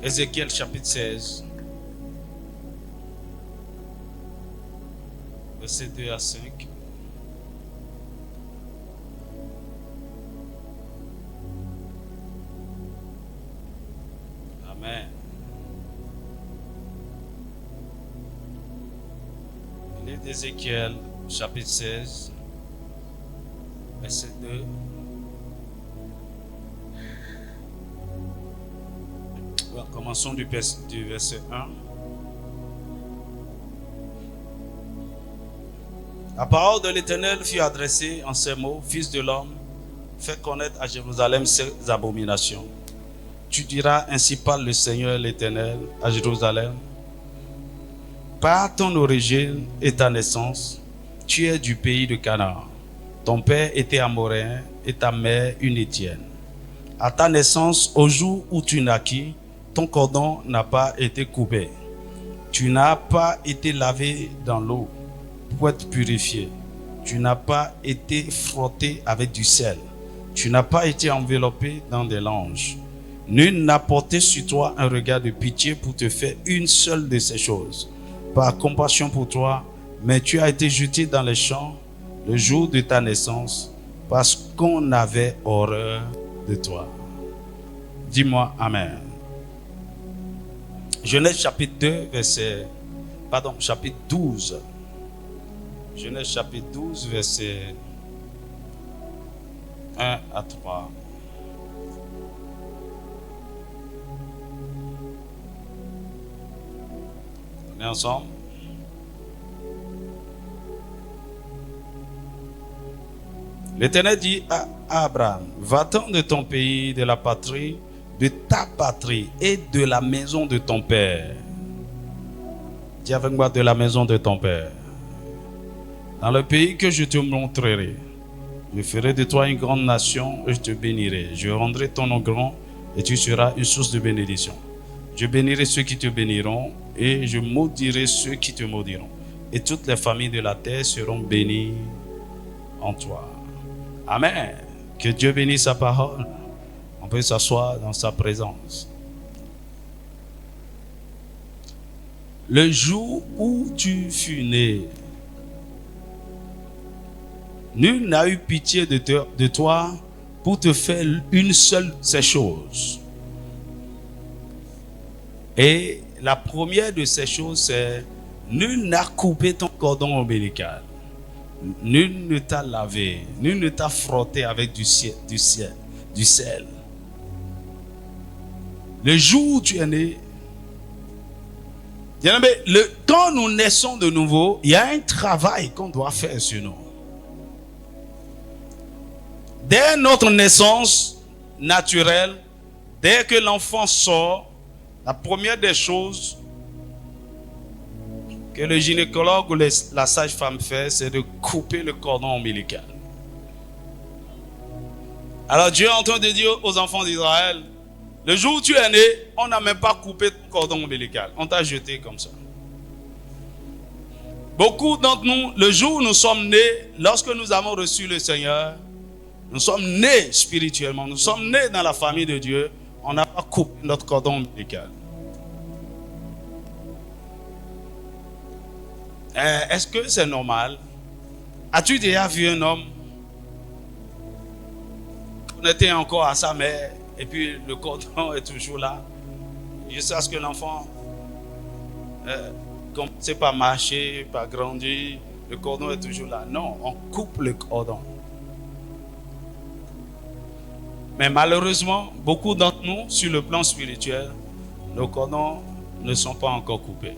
Ézéchiel chapitre 16, versets 2 à 5. Amen. Livre d'Ézéchiel chapitre 16, verset 2. Commençons du verset 1. La parole de l'Éternel fut adressée en ces mots: Fils de l'homme, fais connaître à Jérusalem ses abominations. Tu diras: ainsi parle le Seigneur l'Éternel à Jérusalem. Par ton origine et ta naissance, tu es du pays de Canaan. Ton père était amoréen et ta mère une Hétienne. À ta naissance, au jour où tu naquis, ton cordon n'a pas été coupé. Tu n'as pas été lavé dans l'eau pour être purifié. Tu n'as pas été frotté avec du sel. Tu n'as pas été enveloppé dans des langes. Nul n'a porté sur toi un regard de pitié pour te faire une seule de ces choses. Par compassion pour toi, mais tu as été jeté dans les champs le jour de ta naissance, parce qu'on avait horreur de toi. Dis-moi Amen. Genèse chapitre 2, chapitre 12. Genèse chapitre 12, verset 1 à 3. On est ensemble? L'Éternel dit à Abraham: va-t'en de ton pays, de la patrie, de ta patrie et de la maison de ton père. Dis avec moi: de la maison de ton père. Dans le pays que je te montrerai, je ferai de toi une grande nation et je te bénirai. Je rendrai ton nom grand et tu seras une source de bénédiction. Je bénirai ceux qui te béniront et je maudirai ceux qui te maudiront. Et toutes les familles de la terre seront bénies en toi. Amen. Que Dieu bénisse sa parole. On peut s'asseoir dans sa présence. Le jour où tu fus né, nul n'a eu pitié de toi pour te faire une seule de ces choses. Et la première de ces choses, c'est: nul n'a coupé ton cordon ombilical. Nul ne t'a lavé, nul ne t'a frotté avec du sel. Le jour où tu es né, quand nous naissons de nouveau, il y a un travail qu'on doit faire sur nous. Dès notre naissance naturelle, dès que l'enfant sort, la première des choses que le gynécologue ou la sage-femme fait, c'est de couper le cordon ombilical. Alors Dieu est en train de dire aux enfants d'Israël: le jour où tu es né, on n'a même pas coupé ton cordon ombilical. On t'a jeté comme ça. Beaucoup d'entre nous, le jour où nous sommes nés, lorsque nous avons reçu le Seigneur, nous sommes nés spirituellement, nous sommes nés dans la famille de Dieu, on n'a pas coupé notre cordon ombilical. Est-ce que c'est normal? As-tu déjà vu un homme connecté encore à sa mère et puis le cordon est toujours là jusqu'à ce que l'enfant commence par marcher, par grandir, le cordon est toujours là? Non, on coupe le cordon. Mais malheureusement, beaucoup d'entre nous, sur le plan spirituel, nos cordons ne sont pas encore coupés.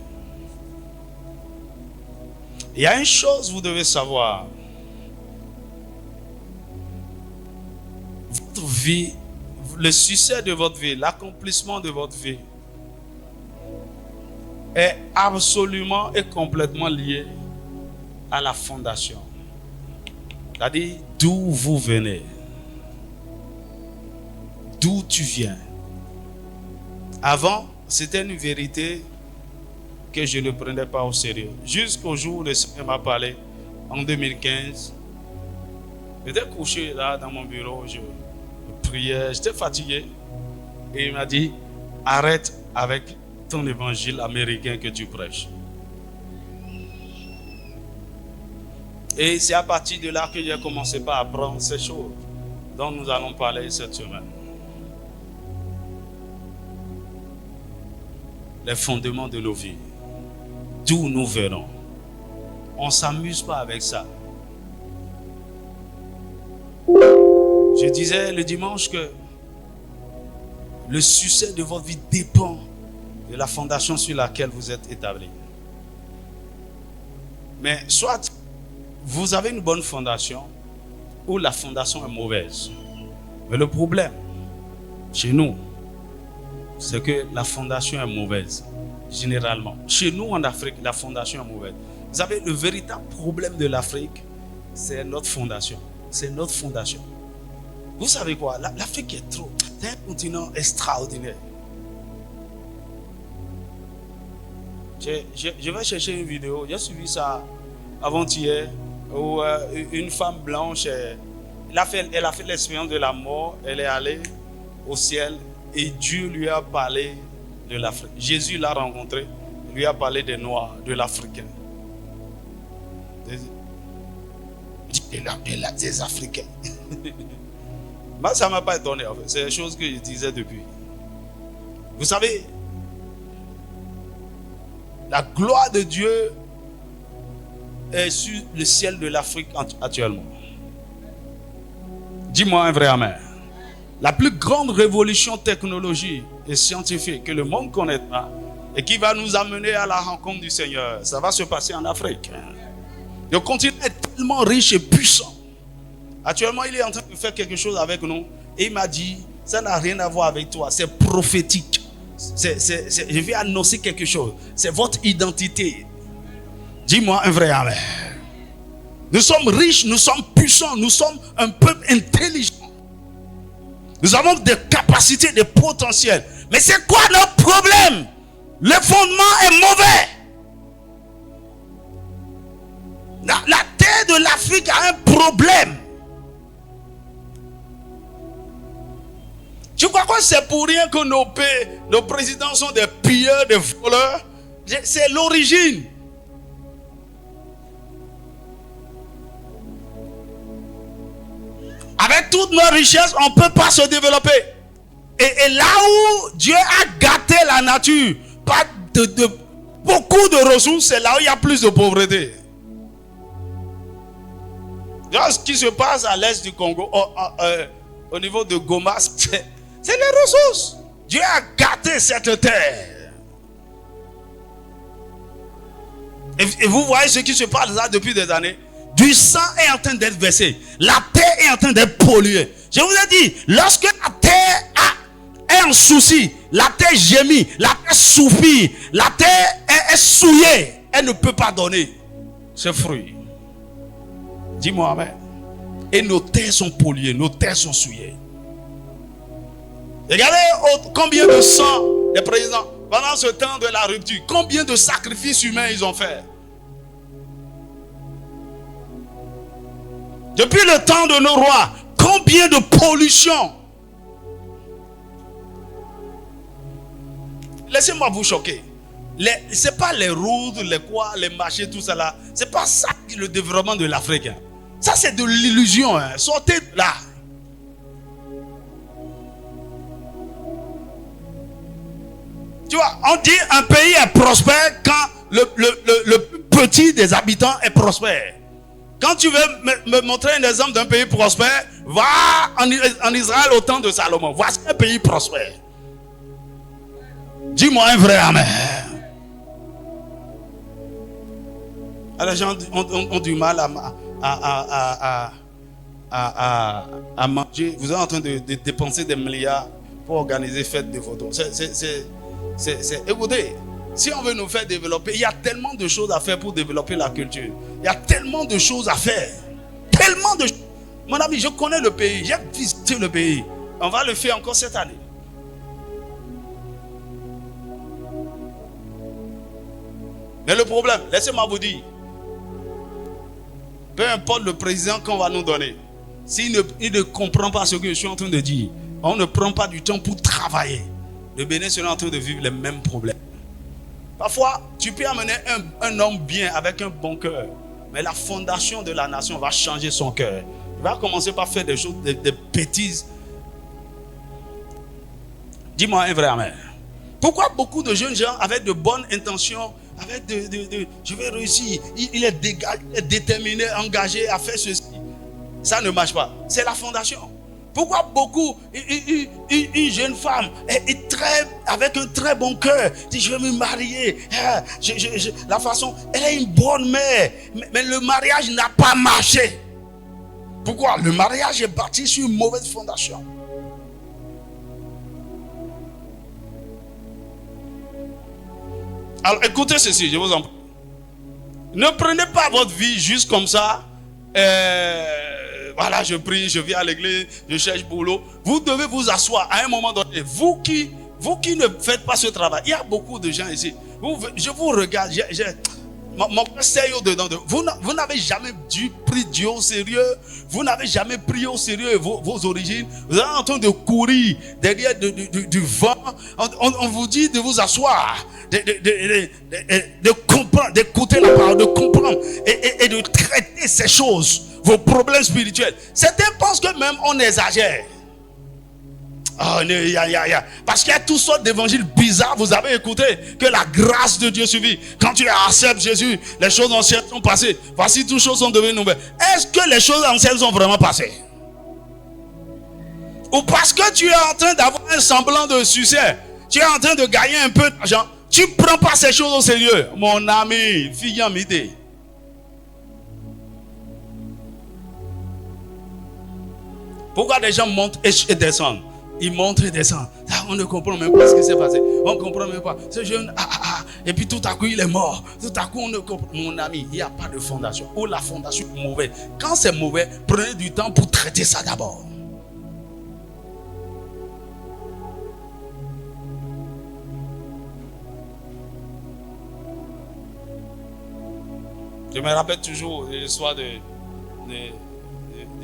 Il y a une chose que vous devez savoir. Votre vie, le succès de votre vie, l'accomplissement de votre vie est absolument et complètement lié à la fondation. C'est-à-dire d'où vous venez. D'où tu viens. Avant, c'était une vérité que je ne prenais pas au sérieux. Jusqu'au jour où le Seigneur m'a parlé, en 2015. J'étais couché là dans mon bureau, prière, j'étais fatigué. Et il m'a dit, arrête avec ton évangile américain que tu prêches. Et c'est à partir de là que j'ai commencé à apprendre ces choses dont nous allons parler cette semaine. Les fondements de nos vies. D'où nous venons. On ne s'amuse pas avec ça. Je disais le dimanche que le succès de votre vie dépend de la fondation sur laquelle vous êtes établi. Mais soit vous avez une bonne fondation ou la fondation est mauvaise. Mais le problème chez nous, c'est que la fondation est mauvaise, généralement. Chez nous en Afrique, la fondation est mauvaise. Vous savez, le véritable problème de l'Afrique, c'est notre fondation. C'est notre fondation. Vous savez quoi? L'Afrique est trop... C'est un continent extraordinaire. Je vais chercher une vidéo. J'ai suivi ça avant-hier où une femme blanche, elle a fait l'expérience de la mort. Elle est allée au ciel et Dieu lui a parlé de l'Afrique. Jésus l'a rencontré, lui a parlé des Noirs, de l'Africain. Des Africains. Moi, ça ne m'a pas étonné. En fait. C'est des choses que je disais depuis. Vous savez, la gloire de Dieu est sur le ciel de l'Afrique actuellement. Dis-moi un vrai amen. La plus grande révolution technologique et scientifique que le monde connaîtra et qui va nous amener à la rencontre du Seigneur, ça va se passer en Afrique. Le continent est tellement riche et puissant. Actuellement, il est en train de faire quelque chose avec nous. Et il m'a dit, ça n'a rien à voir avec toi. C'est prophétique. Je vais annoncer quelque chose. C'est votre identité. Dis-moi un vrai amen. Nous sommes riches, nous sommes puissants, nous sommes un peuple intelligent. Nous avons des capacités, des potentiels. Mais c'est quoi notre problème? Le fondement est mauvais. La terre de l'Afrique a un problème. Tu crois que c'est pour rien que nos présidents sont des pilleurs, des voleurs? C'est l'origine. Avec toutes nos richesses, on ne peut pas se développer. Et là où Dieu a gâté la nature, pas de beaucoup de ressources, c'est là où il y a plus de pauvreté. Ce qui se passe à l'est du Congo, au niveau de Goma, c'est les ressources. Dieu a gâté cette terre. Et vous voyez ce qui se passe là depuis des années. Du sang est en train d'être versé. La terre est en train d'être polluée. Je vous ai dit, lorsque la terre est en souci, la terre gémit, la terre soupire, la terre est souillée, elle ne peut pas donner ce fruit. Dis-moi amen. Et nos terres sont polluées, nos terres sont souillées. Regardez combien de sang des présidents pendant ce temps de la rupture, combien de sacrifices humains ils ont fait. Depuis le temps de nos rois, combien de pollution. Laissez-moi vous choquer. Ce n'est pas les routes, les marchés, tout ça là. Ce n'est pas ça le développement de l'Afrique. Ça c'est de l'illusion. Sortez de là. Tu vois, on dit un pays est prospère quand le petit des habitants est prospère. Quand tu veux me montrer un exemple d'un pays prospère, va en Israël au temps de Salomon. Voici un pays prospère. Dis-moi un vrai amen. Alors, les gens ont du mal à manger. Vous êtes en train de dépenser des milliards pour organiser fête de photos. Écoutez, si on veut nous faire développer, il y a tellement de choses à faire pour développer la culture. Il y a tellement de choses à faire. Tellement de choses. Mon ami, je connais le pays. J'ai visité le pays. On va le faire encore cette année. Mais le problème, laissez-moi vous dire, peu importe le président qu'on va nous donner, s'il ne comprend pas ce que je suis en train de dire, on ne prend pas du temps pour travailler, le Bénin sera en train de vivre les mêmes problèmes. Parfois, tu peux amener un homme bien avec un bon cœur, mais la fondation de la nation va changer son cœur. Il va commencer par faire des choses, des bêtises. Dis-moi un vrai amen. Pourquoi beaucoup de jeunes gens avec de bonnes intentions, avec je vais réussir, il est déterminé, engagé à faire ceci, ça ne marche pas? C'est la fondation. Pourquoi beaucoup, une jeune femme est avec un très bon cœur, dit je vais me marier, la façon, elle est une bonne mère, mais le mariage n'a pas marché. Pourquoi? Le mariage est bâti sur une mauvaise fondation. Alors écoutez ceci, je vous en prie. Ne prenez pas votre vie juste comme ça. Voilà, je prie, je viens à l'église, je cherche boulot. Vous devez vous asseoir à un moment donné. Vous qui ne faites pas ce travail, il y a beaucoup de gens ici. Je vous regarde, mon cœur sérieux dedans. Vous n'avez jamais pris Dieu au sérieux. Vous n'avez jamais pris au sérieux vos origines. Vous êtes en train de courir derrière du vent. On vous dit de vous asseoir, de comprendre, d'écouter la parole, de comprendre et de traiter ces choses, vos problèmes spirituels. Certains pensent que même on exagère. Oh, parce qu'il y a toutes sortes d'évangiles bizarres. Vous avez écouté que la grâce de Dieu suffit. Quand tu acceptes Jésus, les choses anciennes sont passées. Voici, toutes choses sont devenues nouvelles. Est-ce que les choses anciennes sont vraiment passées? Ou parce que tu es en train d'avoir un semblant de succès, tu es en train de gagner un peu d'argent, tu ne prends pas ces choses au sérieux? Mon ami, fille en midi. Pourquoi des gens montent et descendent? Ils montent et descendent. On ne comprend même pas ce qui s'est passé. On ne comprend même pas. Ce jeune, et puis tout à coup, il est mort. Tout à coup, on ne comprend. Mon ami, il n'y a pas de fondation. Ou la fondation est mauvaise. Quand c'est mauvais, prenez du temps pour traiter ça d'abord. Je me rappelle toujours l'histoire des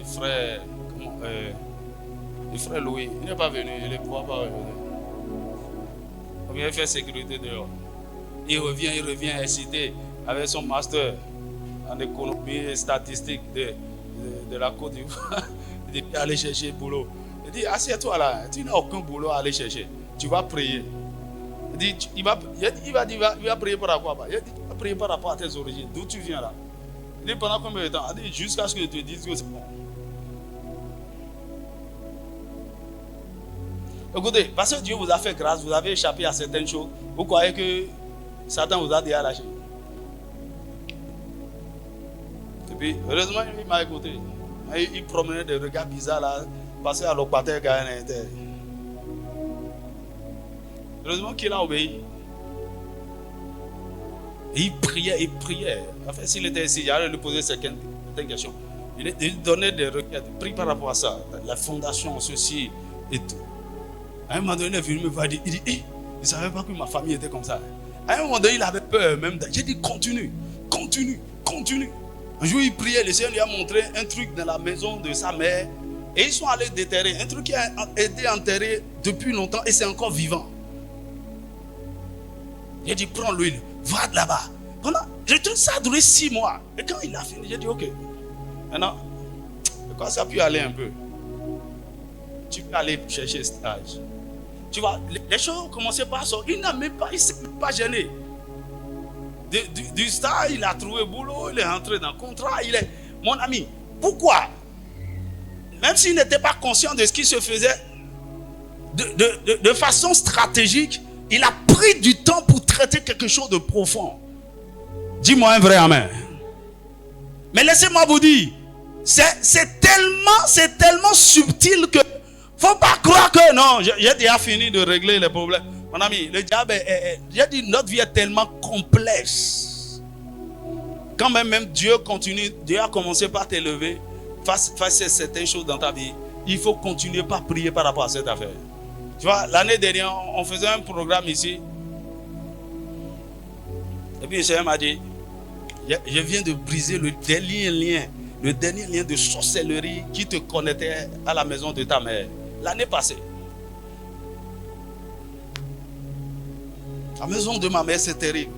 frères. Le frère Louis, il n'est pas venu, il ne pourra pas revenir. On vient faire sécurité dehors. Il revient excité avec son master en économie et statistique de la Côte d'Ivoire. Il dit, aller chercher boulot. Il dit, assieds-toi là, tu n'as aucun boulot à aller chercher. Tu vas prier. Il dit, il va prier par rapport à quoi? Il dit, tu vas prier par rapport à tes origines. D'où tu viens là? Il dit, pendant combien de temps? Il dit, jusqu'à ce que je te dise que c'est bon. Écoutez, parce que Dieu vous a fait grâce, vous avez échappé à certaines choses, vous croyez que Satan vous a déjà lâché. Et puis, heureusement, il m'a écouté. Il promenait des regards bizarres là, passé à l'ocpateur Gaël. Heureusement qu'il a obéi. Et il priait. Enfin, s'il était ici, j'allais lui poser certaines questions. Il donnait des requêtes, prie par rapport à ça, la fondation, ceci et tout. À un moment donné, il est venu me voir, il dit, il ne savait pas que ma famille était comme ça. À un moment donné, il avait peur même. J'ai dit, continue. Un jour, il priait, le Seigneur lui a montré un truc dans la maison de sa mère. Et ils sont allés déterrer. Un truc qui a été enterré depuis longtemps et c'est encore vivant. J'ai dit, prends l'huile, va de là-bas. Ça a duré 6 mois. Et quand il a fini, j'ai dit, ok. Maintenant, quand ça a pu aller un peu, tu peux aller chercher stage. Tu vois, les choses ont commencé par ça. Il ne s'est même pas gêné. Du stage, il a trouvé boulot, il est entré dans le contrat. Mon ami, pourquoi? Même s'il n'était pas conscient de ce qui se faisait, de façon stratégique, il a pris du temps pour traiter quelque chose de profond. Dis-moi un vrai amen. Mais laissez-moi vous dire, c'est tellement subtil que faut pas croire que non, j'ai déjà fini de régler les problèmes. Mon ami, le diable j'ai dit, notre vie est tellement complexe. Quand même Dieu a commencé par t'élever face à certaines choses dans ta vie. Il faut continuer par prier par rapport à cette affaire. Tu vois, l'année dernière, on faisait un programme ici. Et puis le Seigneur m'a dit, je viens de briser le dernier lien le dernier lien de sorcellerie qui te connectait à la maison de ta mère l'année passée. La maison de ma mère, c'est terrible.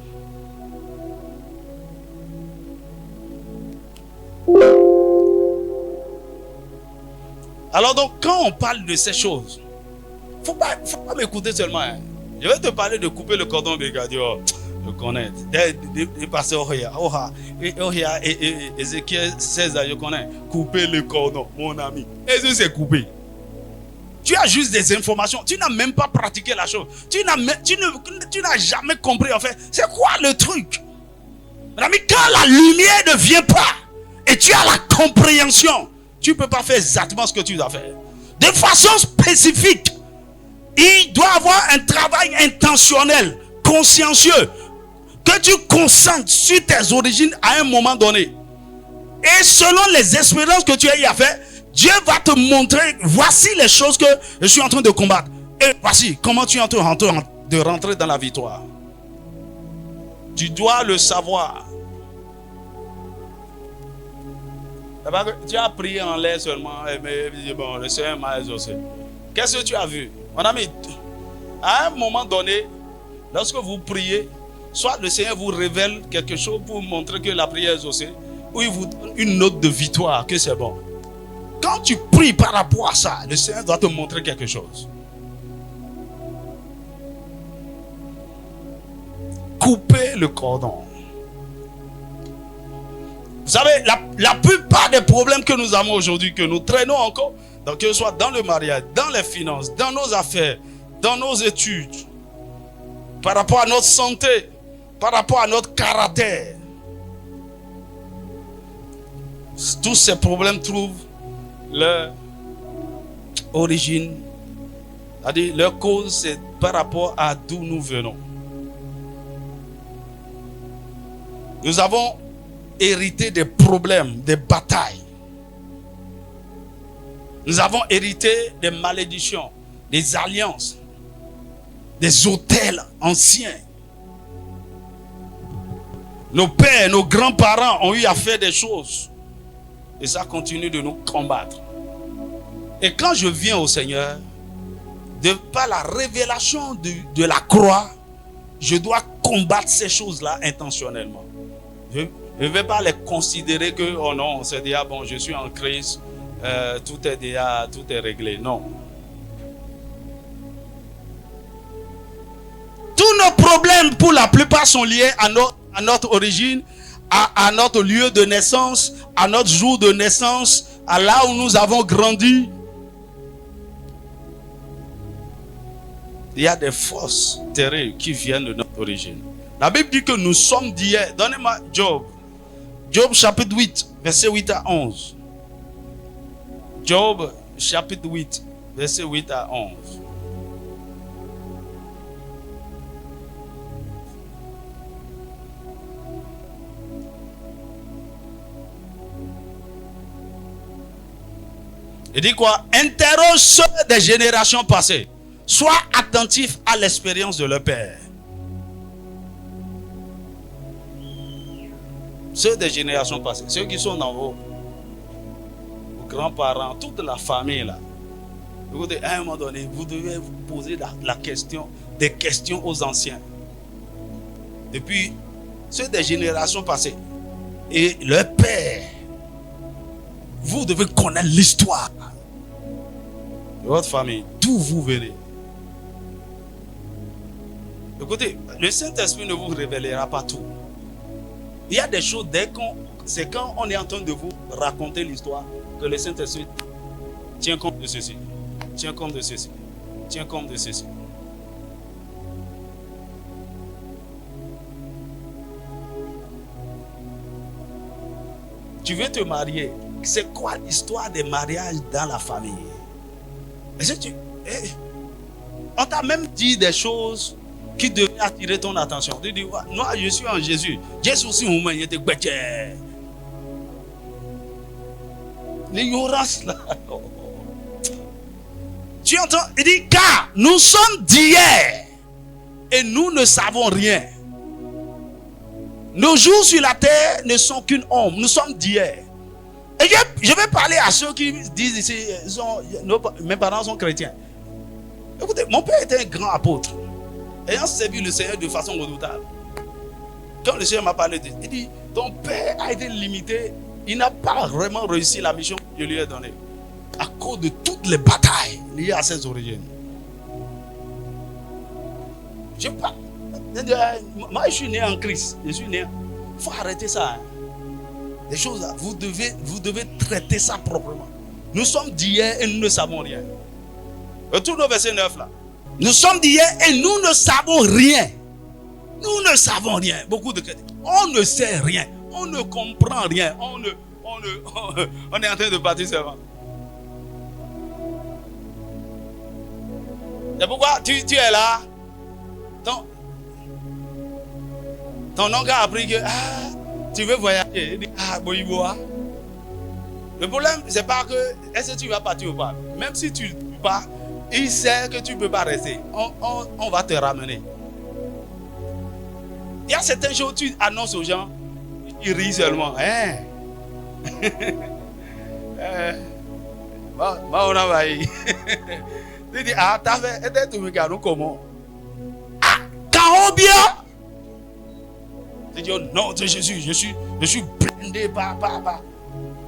Alors donc, quand on parle de ces choses, faut pas m'écouter seulement. Hein. Je vais te parler de couper le cordon ombilical. Je connais. De passer au Ézéchiel 16, je connais. Couper le cordon, mon ami. Et c'est coupé. Tu as juste des informations. Tu n'as même pas pratiqué la chose. Tu n'as jamais compris en fait. C'est quoi le truc? Mon ami, quand la lumière ne vient pas et tu as la compréhension, tu ne peux pas faire exactement ce que tu dois faire. De façon spécifique, il doit avoir un travail intentionnel, consciencieux, que tu concentres sur tes origines à un moment donné. Et selon les expériences que tu as eu à faire, Dieu va te montrer, voici les choses que je suis en train de combattre. Et voici comment tu es en train de rentrer dans la victoire. Tu dois le savoir. Tu as prié en l'air seulement, mais bon, le Seigneur m'a exaucé. Qu'est-ce que tu as vu? Mon ami, à un moment donné, lorsque vous priez, soit le Seigneur vous révèle quelque chose pour vous montrer que la prière est exaucée, ou il vous donne une note de victoire, que c'est bon. Quand tu pries par rapport à ça, le Seigneur doit te montrer quelque chose. Couper le cordon. Vous savez, la plupart des problèmes que nous avons aujourd'hui, que nous traînons encore, donc que ce soit dans le mariage, dans les finances, dans nos affaires, dans nos études, par rapport à notre santé, par rapport à notre caractère, tous ces problèmes trouvent leur origine, c'est-à-dire leur cause, c'est par rapport à d'où nous venons. Nous avons hérité des problèmes, des batailles. Nous avons hérité des malédictions, des alliances, des autels anciens. Nos pères, nos grands-parents ont eu à faire des choses. Et ça continue de nous combattre. Et quand je viens au Seigneur, de par la révélation de la croix, je dois combattre ces choses-là intentionnellement. Je ne vais pas les considérer que, oh non, c'est déjà bon, je suis en Christ, tout est réglé. Non. Tous nos problèmes, pour la plupart, sont liés à notre origine, à notre lieu de naissance, à notre jour de naissance, à là où nous avons grandi. Il y a des forces terribles qui viennent de notre origine. La Bible dit que nous sommes d'hier. Donnez-moi Job. Job chapitre 8, verset 8 à 11. Job chapitre 8, verset 8 à 11. Il dit quoi? Interroge ceux des générations passées. Sois attentif à l'expérience de leur père. Ceux des générations passées, ceux qui sont dans vos grands-parents, toute la famille là. Écoutez, à un moment donné, vous devez vous poser des questions aux anciens. Depuis ceux des générations passées et leur père. Vous devez connaître l'histoire de votre famille, d'où vous venez. Écoutez, le Saint-Esprit ne vous révélera pas tout. Il y a des choses, c'est quand on est en train de vous raconter l'histoire que le Saint-Esprit tient compte de ceci, tient compte de ceci, tient compte de ceci. Tu veux te marier. C'est quoi l'histoire des mariages dans la famille? On t'a même dit des choses qui devaient attirer ton attention. Tu dis, moi je suis en Jésus. Jésus aussi, il était bêté. L'ignorance là. Tu entends? Il dit, car nous sommes d'hier et nous ne savons rien. Nos jours sur la terre ne sont qu'une ombre. Nous sommes d'hier. Et je vais parler à ceux qui disent ici, mes parents sont chrétiens. Écoutez, mon père était un grand apôtre, ayant servi le Seigneur de façon redoutable. Quand le Seigneur m'a parlé, il dit, ton père a été limité, il n'a pas vraiment réussi la mission que je lui ai donnée, à cause de toutes les batailles liées à ses origines. Je parle. Moi, je suis né en Christ. Il faut arrêter ça. Hein. Les choses là, vous devez traiter ça proprement. Nous sommes d'hier et nous ne savons rien. Retourne au verset 9 là. Nous sommes d'hier et nous ne savons rien. Nous ne savons rien. Beaucoup de chrétiens. On ne sait rien. On ne comprend rien. On est en train de partir seulement. C'est pourquoi tu es là. Ton oncle a appris que tu veux voyager. Il dit le problème, c'est pas que est-ce que tu vas partir ou pas. Même si tu ne peux pas, il sait que tu ne peux pas rester. On va te ramener. Il y a certaines choses, tu annonces aux gens, ils rient seulement. Hein? On a vaillé. Il dit, t'as fait, tu me regardes comment? Quand bien? Il dit, au nom de Jésus, je suis blindé par.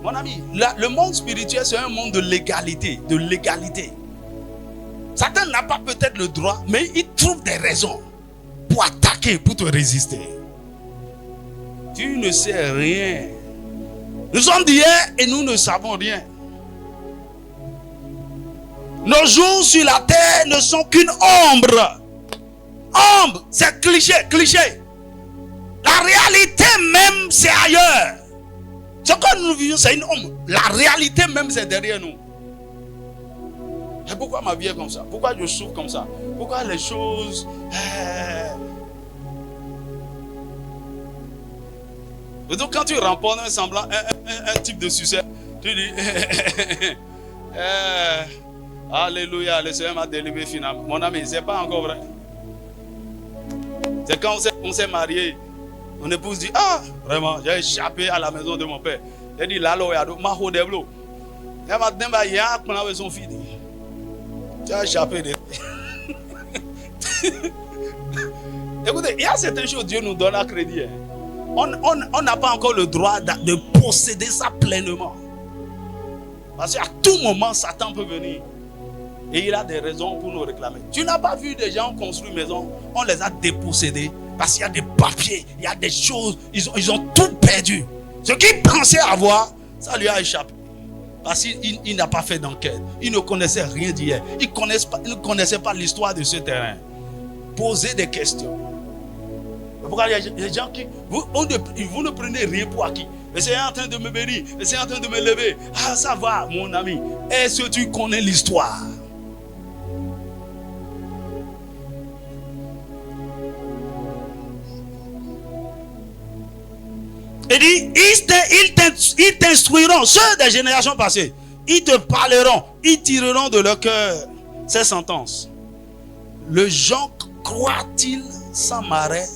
Mon ami, le monde spirituel, c'est un monde de légalité. Satan n'a pas peut-être le droit, mais il trouve des raisons pour attaquer, pour te résister. Tu ne sais rien. Nous sommes d'hier et nous ne savons rien. Nos jours sur la terre ne sont qu'une ombre. Ombre, c'est cliché. La réalité même, c'est ailleurs. Ce que nous vivons, c'est une ombre. La réalité même, c'est derrière nous. Et pourquoi ma vie est comme ça? Pourquoi je souffre comme ça? Pourquoi les choses... Et donc quand tu remportes un semblant, un type de succès, tu dis... Alléluia, le Seigneur m'a délivré finalement. Mon ami, c'est pas encore vrai. C'est quand on s'est marié, mon épouse dit, vraiment, j'ai échappé à la maison de mon père. Elle dit, là, ma ho deblo. Elle m'a dit, il y a un son fils. Tu as échappé. Écoutez, il y a certaines choses, Dieu nous donne à crédit. On n'a pas encore le droit de posséder ça pleinement. Parce qu'à tout moment, Satan peut venir. Et il a des raisons pour nous réclamer. Tu n'as pas vu des gens construire une maison, on les a dépossédés. Parce qu'il y a des papiers, il y a des choses, ils ont tout perdu. Ce qu'il pensait avoir, ça lui a échappé. Parce qu'il n'a pas fait d'enquête. Il ne connaissait rien d'hier. Il ne connaissait pas l'histoire de ce terrain. Posez des questions. Pourquoi il y a des gens qui... Vous ne prenez rien pour acquis. Le Seigneur est en train de me bénir. Le Seigneur est en train de me lever. Ça va, mon ami. Est-ce que tu connais l'histoire? Il dit, ils t'instruiront, ceux des générations passées. Ils te parleront, ils tireront de leur cœur ces sentences. Le jonc croit-il sans marais?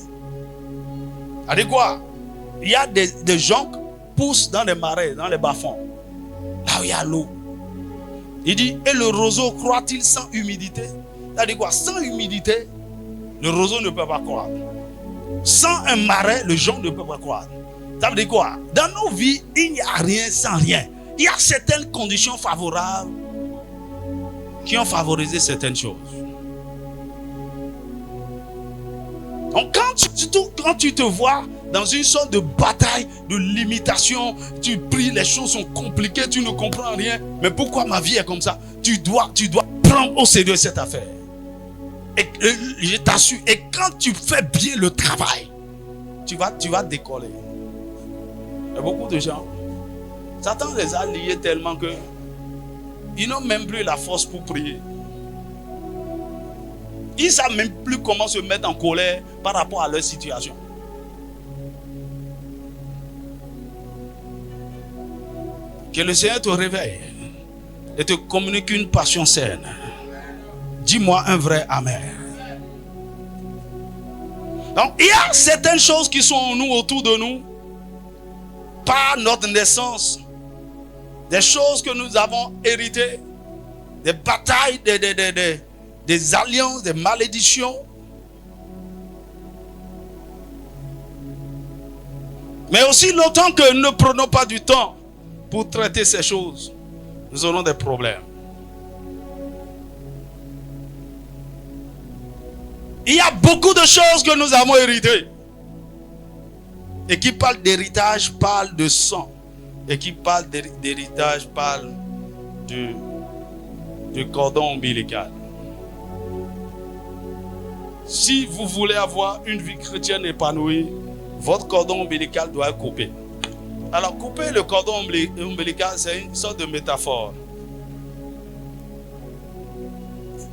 C'est quoi? Il y a des joncs poussent dans les marais, dans les bas-fonds, là où il y a l'eau. Il dit, et le roseau croit-il sans humidité? C'est-à-dire quoi? Sans humidité, le roseau ne peut pas croître. Sans un marais, le jonc ne peut pas croître. Ça veut dire quoi? Dans nos vies, il n'y a rien sans rien. Il y a certaines conditions favorables qui ont favorisé certaines choses. Donc quand tu te vois dans une sorte de bataille, de limitation, tu pries, les choses sont compliquées, tu ne comprends rien. Mais pourquoi ma vie est comme ça? Tu dois prendre au sérieux cette affaire. Et je t'assure, et quand tu fais bien le travail, tu vas décoller. Il y a beaucoup de gens, Satan les a liés tellement que ils n'ont même plus la force pour prier. Ils ne savent même plus comment se mettre en colère par rapport à leur situation. Que le Seigneur te réveille et te communique une passion saine. Dis-moi un vrai amen. Donc il y a certaines choses qui sont en nous, autour de nous, par notre naissance, des choses que nous avons héritées, des batailles, des alliances, des malédictions. Mais aussi longtemps que nous ne prenons pas du temps pour traiter ces choses, nous aurons des problèmes. Il y a beaucoup de choses que nous avons héritées. Et qui parle d'héritage, parle de sang. Et qui parle d'héritage, parle du cordon ombilical. Si vous voulez avoir une vie chrétienne épanouie, votre cordon ombilical doit être coupé. Alors, couper le cordon ombilical, c'est une sorte de métaphore.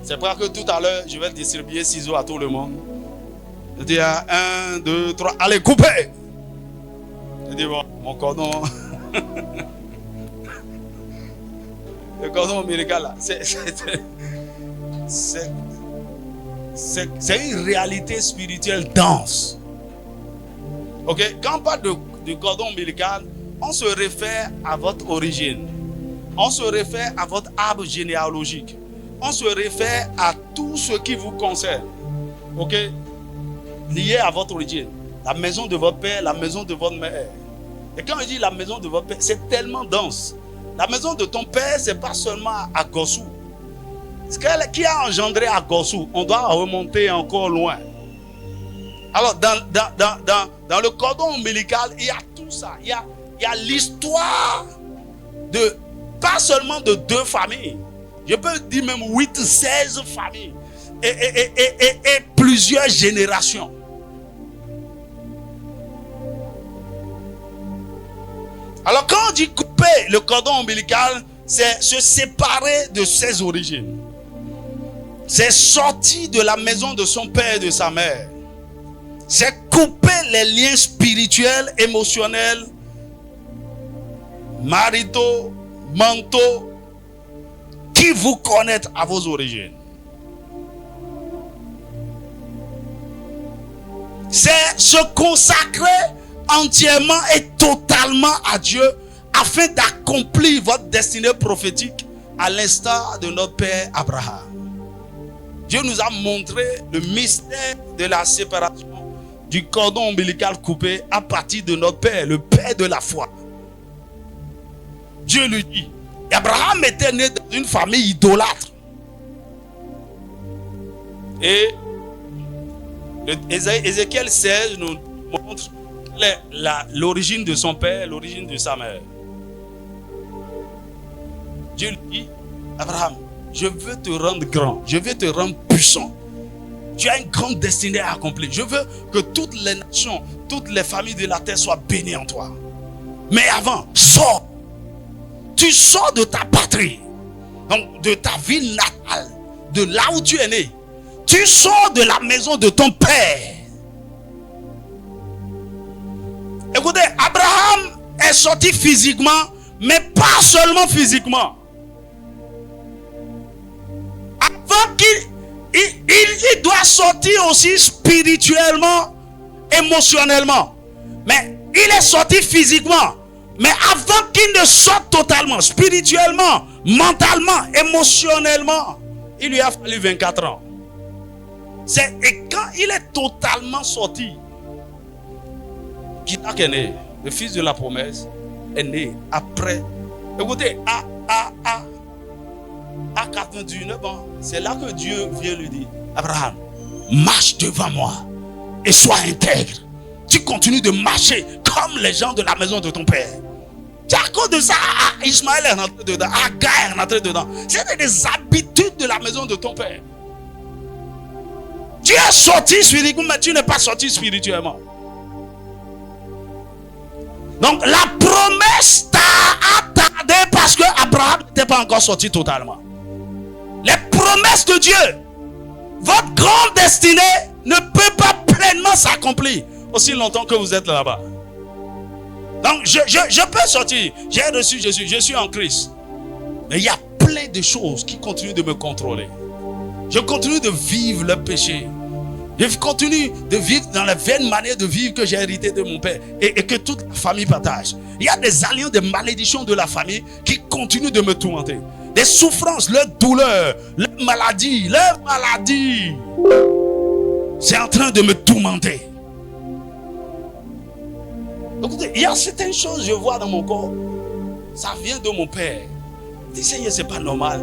C'est pour ça que tout à l'heure, je vais distribuer ciseaux à tout le monde. Je dis 1, 2, 3, allez, coupez! Je dis bon, mon cordon. Le cordon ombilical là, c'est une réalité spirituelle dense. Ok, quand on parle du cordon ombilical, on se réfère à votre origine. On se réfère à votre arbre généalogique. On se réfère à tout ce qui vous concerne. Ok, lié à votre origine. La maison de votre père, la maison de votre mère. Et quand on dit la maison de votre père, c'est tellement dense. La maison de ton père, c'est pas seulement à Gossou. Qui a engendré à Gossou? On doit remonter encore loin. Alors, dans le cordon ombilical, il y a tout ça. Il y a l'histoire de, pas seulement de 2 familles. Je peux dire même 8, 16 familles. Et plusieurs générations. Alors, quand on dit couper le cordon ombilical, c'est se séparer de ses origines. C'est sortir de la maison de son père et de sa mère. C'est couper les liens spirituels, émotionnels, maritaux, mentaux, qui vous connectent à vos origines. C'est se consacrer entièrement et totalement à Dieu afin d'accomplir votre destinée prophétique à l'instar de notre père Abraham. Dieu nous a montré le mystère de la séparation du cordon ombilical coupé à partir de notre père, le père de la foi. Dieu lui dit, Abraham était né dans une famille idolâtre. Et Ézéchiel 16 nous montre l'origine de son père, l'origine de sa mère. Dieu lui dit, Abraham, je veux te rendre grand, je veux te rendre puissant. Tu as une grande destinée à accomplir. Je veux que toutes les nations, toutes les familles de la terre soient bénies en toi. Mais avant, sors. Tu sors de ta patrie, donc de ta ville natale, de là où tu es né. Tu sors de la maison de ton père. Écoutez, Abraham est sorti physiquement, mais pas seulement physiquement. Avant il doit sortir aussi spirituellement, émotionnellement. Mais il est sorti physiquement. Mais avant qu'il ne sorte totalement, spirituellement, mentalement, émotionnellement, il lui a fallu 24 ans. Et quand il est totalement sorti, Isaac est né, le fils de la promesse, est né après. Écoutez, à 99 ans, c'est là que Dieu vient lui dire, Abraham, marche devant moi et sois intègre. Tu continues de marcher comme les gens de la maison de ton père. C'est à cause de ça, Ismaël est rentré dedans, Agar est rentré dedans. C'est des habitudes de la maison de ton père. Tu es sorti spirituellement, mais tu n'es pas sorti spirituellement. Donc la promesse a tardé parce que Abraham n'était pas encore sorti totalement. Les promesses de Dieu, votre grande destinée ne peut pas pleinement s'accomplir aussi longtemps que vous êtes là-bas. Donc je peux sortir, j'ai reçu Jésus, je suis en Christ. Mais il y a plein de choses qui continuent de me contrôler. Je continue de vivre le péché. Je continue de vivre dans la vaine manière de vivre que j'ai hérité de mon père et que toute la famille partage. Il y a des alliances, des malédictions de la famille qui continuent de me tourmenter. Des souffrances, leurs douleurs, leurs maladies. C'est en train de me tourmenter. Écoutez, il y a certaines choses que je vois dans mon corps. Ça vient de mon père. Il dit, Seigneur, c'est pas normal.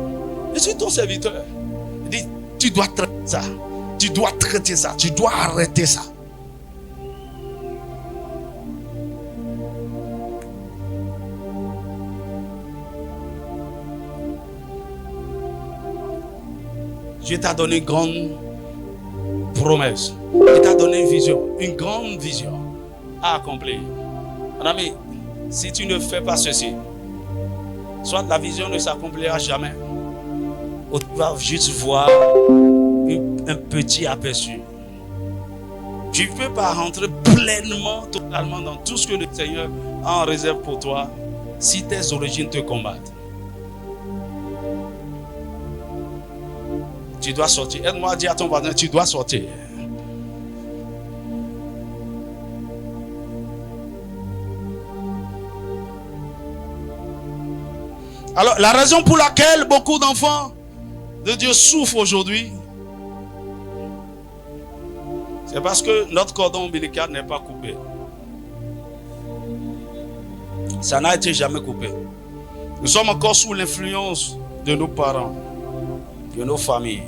Je suis ton serviteur. Il dit, tu dois traiter ça. Tu dois traiter ça. Tu dois arrêter ça. Dieu t'a donné une grande promesse. Il t'a donné une vision. Une grande vision à accomplir. Mon ami, si tu ne fais pas ceci, soit la vision ne s'accomplira jamais, ou tu vas juste voir un petit aperçu. Tu ne peux pas rentrer pleinement, totalement dans tout ce que le Seigneur a en réserve pour toi si tes origines te combattent. Tu dois sortir. Aide-moi à dire à ton voisin, tu dois sortir. Alors, la raison pour laquelle beaucoup d'enfants de Dieu souffrent aujourd'hui, c'est parce que notre cordon ombilical n'est pas coupé. Ça n'a été jamais coupé. Nous sommes encore sous l'influence de nos parents, de nos familles.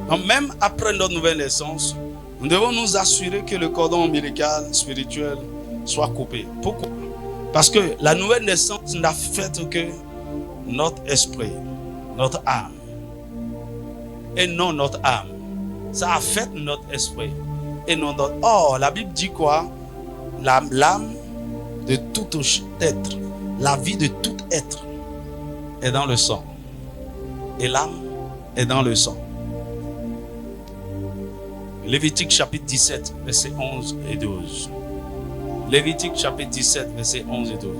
Donc, même après notre nouvelle naissance, nous devons nous assurer que le cordon ombilical spirituel soit coupé. Pourquoi? Parce que la nouvelle naissance n'a fait que notre esprit, notre âme. Et non notre âme. Ça a fait notre esprit. Et non notre... Or, la Bible dit quoi? L'âme de tout être, la vie de tout être est dans le sang. Et l'âme est dans le sang. Lévitique chapitre 17, versets 11 et 12. Lévitique chapitre 17, versets 11 et 12.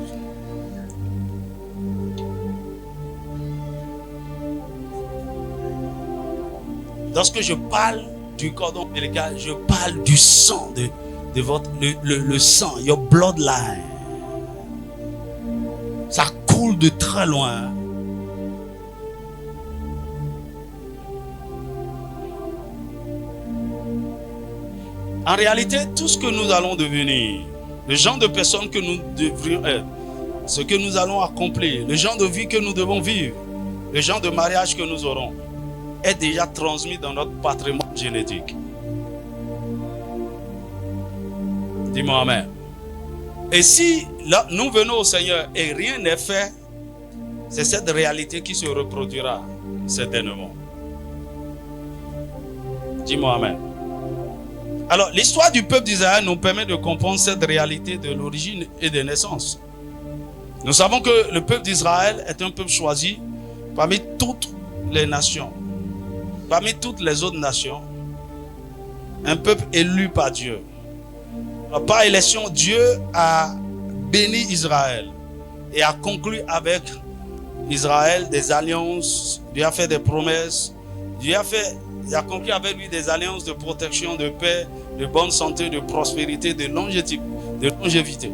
Lorsque je parle du cordon ombilical, je parle du sang, de votre, le sang, your bloodline. Ça coule de très loin. En réalité, tout ce que nous allons devenir, le genre de personnes que nous devrions être, ce que nous allons accomplir, le genre de vie que nous devons vivre, le genre de mariage que nous aurons, est déjà transmis dans notre patrimoine génétique. Dis-moi amen. Et si là, nous venons au Seigneur et rien n'est fait, c'est cette réalité qui se reproduira certainement. Dis-moi amen. Alors, l'histoire du peuple d'Israël nous permet de comprendre cette réalité de l'origine et de naissance. Nous savons que le peuple d'Israël est un peuple choisi parmi toutes les nations, parmi toutes les autres nations, un peuple élu par Dieu. Alors, par élection, Dieu a béni Israël et a conclu avec Israël des alliances, Dieu a fait des promesses, Dieu a conclu avec lui des alliances de protection, de paix, de bonne santé, de prospérité, de longévité.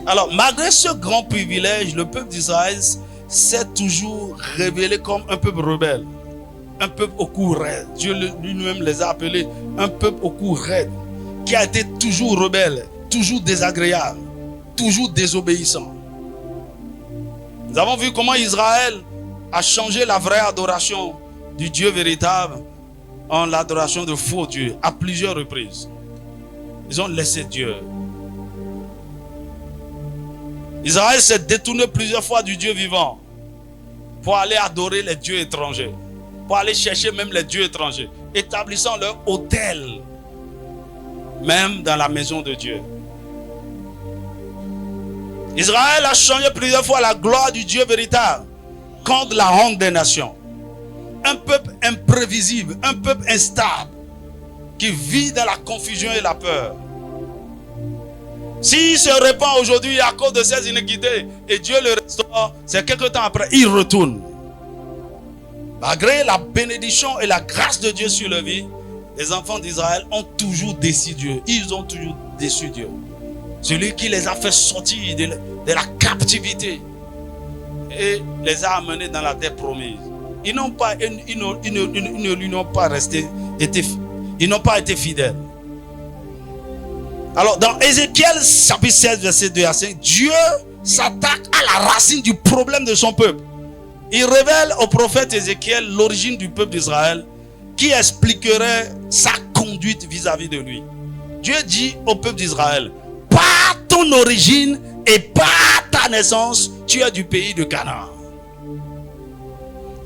Alors, malgré ce grand privilège, le peuple d'Israël s'est toujours révélé comme un peuple rebelle, un peuple au cou raide. Dieu lui-même les a appelés un peuple au cou raide, qui a été toujours rebelle, toujours désagréable, toujours désobéissant. Nous avons vu comment Israël a changé la vraie adoration du Dieu véritable en l'adoration de faux dieux à plusieurs reprises. Ils ont laissé Dieu. Israël s'est détourné plusieurs fois du Dieu vivant pour aller adorer les dieux étrangers, pour aller chercher même les dieux étrangers, établissant leur autel même dans la maison de Dieu. Israël a changé plusieurs fois la gloire du Dieu véritable contre la honte des nations. Un peuple imprévisible, un peuple instable qui vit dans la confusion et la peur. S'il se répand aujourd'hui à cause de ses iniquités et Dieu le restaure, c'est quelque temps après, il retourne. Malgré la bénédiction et la grâce de Dieu sur leur vie, les enfants d'Israël ont toujours déçu Dieu. Ils ont toujours déçu Dieu. Celui qui les a fait sortir de la captivité et les a amenés dans la terre promise. Ils n'ont pas, ils n'ont pas ils n'ont pas été fidèles. Alors dans Ézéchiel chapitre 16 verset 2 à 5, Dieu s'attaque à la racine du problème de son peuple. Il révèle au prophète Ézéchiel l'origine du peuple d'Israël qui expliquerait sa conduite vis-à-vis de lui. Dieu dit au peuple d'Israël: par ton origine et par ta naissance, tu es du pays de Canaan.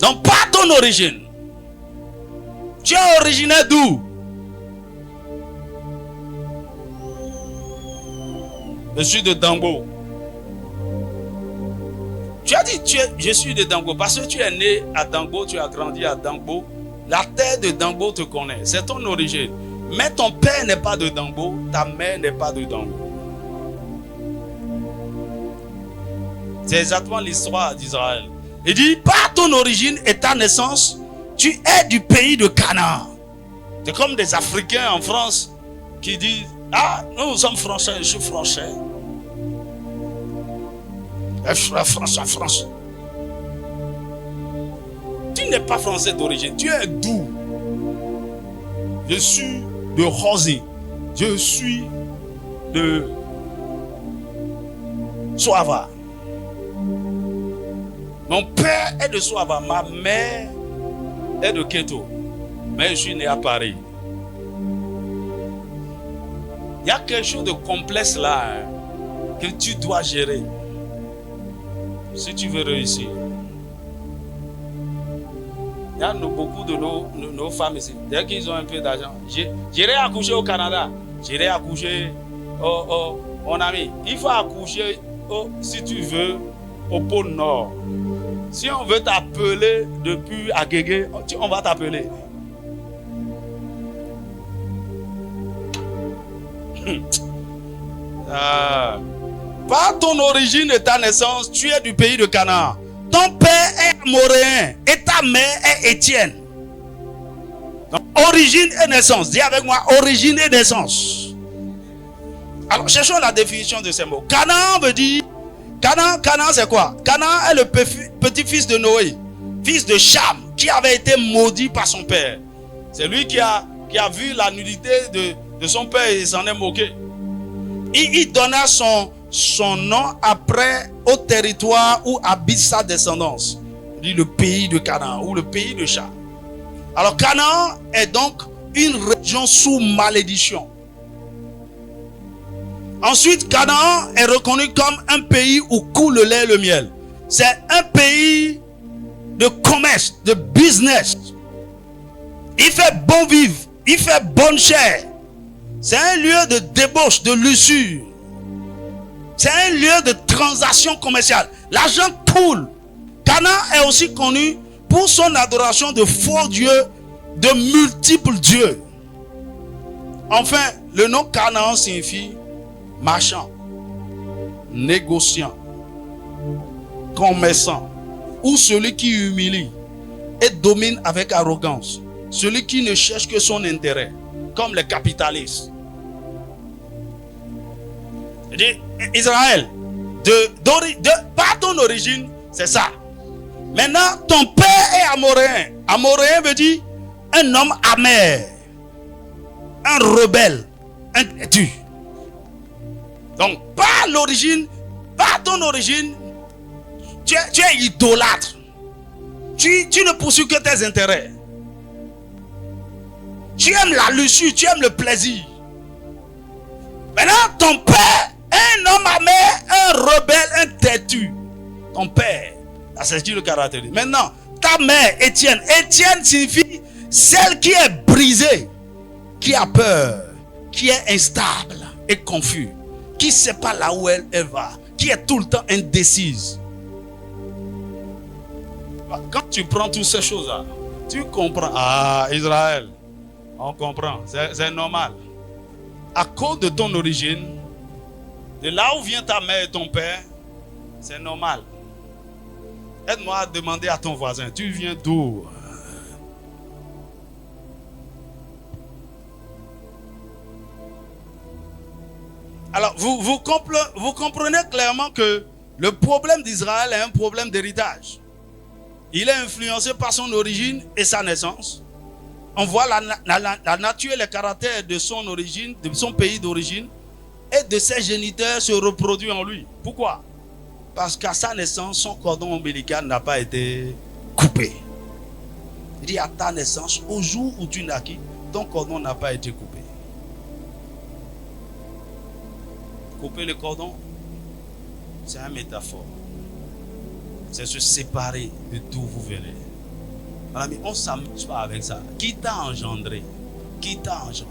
Donc par ton origine, tu es originaire d'où? Je suis de Dango. Tu as dit je suis de Dango parce que tu es né à Dango, tu as grandi à Dango. La terre de Dango te connaît, c'est ton origine. Mais ton père n'est pas de Dango, ta mère n'est pas de Dango. C'est exactement l'histoire d'Israël. Il dit, par ton origine et ta naissance, tu es du pays de Canaan. C'est comme des Africains en France qui disent, ah, nous sommes français, je suis français. La France. Tu n'es pas français d'origine, tu es d'où? Je suis de Rosé. Je suis de Soava. Mon père est de Soava, ma mère est de Keto. Mais je suis né à Paris. Il y a quelque chose de complexe là que tu dois gérer si tu veux réussir. Il y a beaucoup de nos femmes ici. Dès qu'ils ont un peu d'argent, j'irai accoucher au Canada. J'irai accoucher mon ami. Il faut accoucher, si tu veux, au pôle Nord. Si on veut t'appeler depuis Agégué, on va t'appeler. Par ton origine et ta naissance, tu es du pays de Canaan. Ton père est amoréen et ta mère est Étienne. Donc, origine et naissance. Dis avec moi, origine et naissance. Alors, cherchons la définition de ces mots. Canaan veut dire... Canaan c'est quoi? Canaan est le petit-fils de Noé, fils de Cham, qui avait été maudit par son père. C'est lui qui a vu la nudité de son père et il s'en est moqué. Il donna son nom après au territoire où habite sa descendance. Il dit le pays de Canaan ou le pays de Cham. Alors Canaan est donc une région sous malédiction. Ensuite, Canaan est reconnu comme un pays où coule le lait et le miel. C'est un pays de commerce, de business. Il fait bon vivre, il fait bonne chair. C'est un lieu de débauche, de luxure. C'est un lieu de transaction commerciale. L'argent coule. Canaan est aussi connu pour son adoration de faux dieux, de multiples dieux. Enfin, le nom Canaan signifie marchand, négociant, commerçant, ou celui qui humilie et domine avec arrogance, celui qui ne cherche que son intérêt, comme les capitalistes. Il dit, Israël, par ton origine, c'est ça. Maintenant, ton père est amoréen. Amoréen veut dire un homme amer, un rebelle, un têtu. Donc, par l'origine, par ton origine, tu es idolâtre. Tu ne poursuis que tes intérêts. Tu aimes la luxure, tu aimes le plaisir. Maintenant, ton père est un homme amer, un rebelle, un têtu. Ton père, c'est le caractère. Maintenant, ta mère, Étienne. Étienne signifie celle qui est brisée, qui a peur, qui est instable et confus, qui ne sait pas là où elle va, qui est tout le temps indécise. Quand tu prends toutes ces choses-là, tu comprends. Ah, Israël, on comprend, c'est normal. À cause de ton origine, de là où vient ta mère et ton père, c'est normal. Aide-moi à demander à ton voisin, tu viens d'où? Alors, vous comprenez clairement que le problème d'Israël est un problème d'héritage. Il est influencé par son origine et sa naissance. On voit la nature et le caractère de son origine, de son pays d'origine et de ses géniteurs se reproduit en lui. Pourquoi? Parce qu'à sa naissance, son cordon ombilical n'a pas été coupé. Il dit à ta naissance, au jour où tu naquis, ton cordon n'a pas été coupé. Couper le cordon, c'est une métaphore. C'est se séparer de tout, vous verrez. Mais on ne s'amuse pas avec ça. Qui t'a engendré? Qui t'a engendré?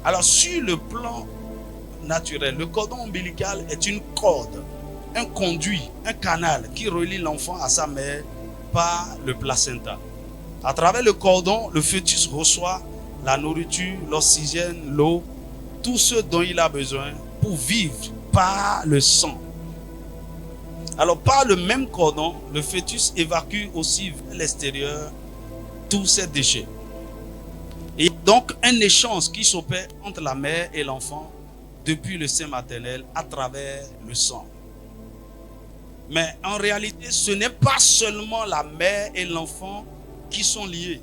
Alors, sur le plan naturel, le cordon ombilical est une corde, un conduit, un canal qui relie l'enfant à sa mère par le placenta. À travers le cordon, le fœtus reçoit la nourriture, l'oxygène, l'eau, tout ce dont il a besoin pour vivre par le sang. Alors, par le même cordon, le fœtus évacue aussi vers l'extérieur tous ces déchets. Et donc, un échange qui s'opère entre la mère et l'enfant depuis le sein maternel à travers le sang. Mais en réalité, ce n'est pas seulement la mère et l'enfant qui sont liés.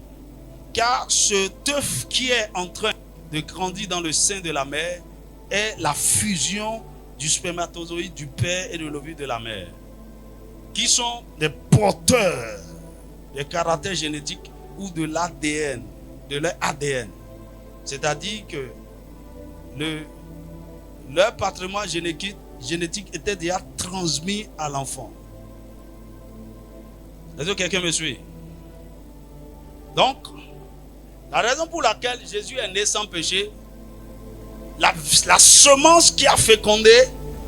Car ce œuf qui est en train de grandir dans le sein de la mère est la fusion du spermatozoïde du père et de l'ovule de la mère, qui sont des porteurs des caractères génétiques ou de l'ADN, de leur ADN. C'est-à-dire que leur patrimoine génétique était déjà transmis à l'enfant. Est-ce que quelqu'un me suit? Donc, la raison pour laquelle Jésus est né sans péché, la semence qui a fécondé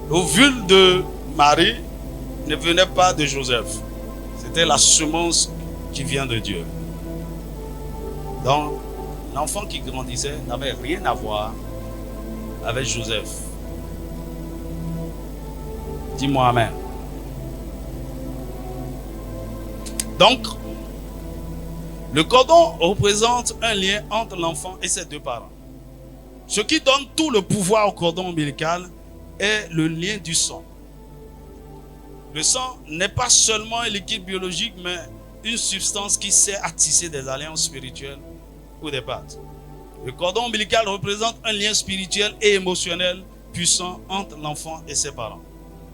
l'ovule de Marie ne venait pas de Joseph. C'était la semence qui vient de Dieu. Donc, l'enfant qui grandissait n'avait rien à voir avec Joseph. Dis-moi amen. Donc, le cordon représente un lien entre l'enfant et ses deux parents. Ce qui donne tout le pouvoir au cordon ombilical est le lien du sang. Le sang n'est pas seulement un liquide biologique, mais une substance qui sert à tisser des alliances spirituelles ou des pactes. Le cordon ombilical représente un lien spirituel et émotionnel puissant entre l'enfant et ses parents.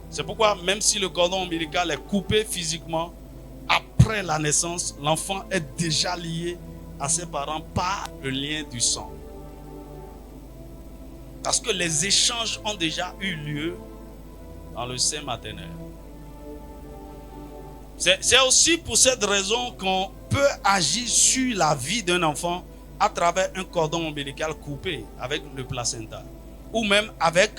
C'est pourquoi, même si le cordon ombilical est coupé physiquement, après la naissance, l'enfant est déjà lié à ses parents par le lien du sang. Parce que les échanges ont déjà eu lieu dans le sein maternel. C'est aussi pour cette raison qu'on peut agir sur la vie d'un enfant à travers un cordon ombilical coupé avec le placenta. Ou même avec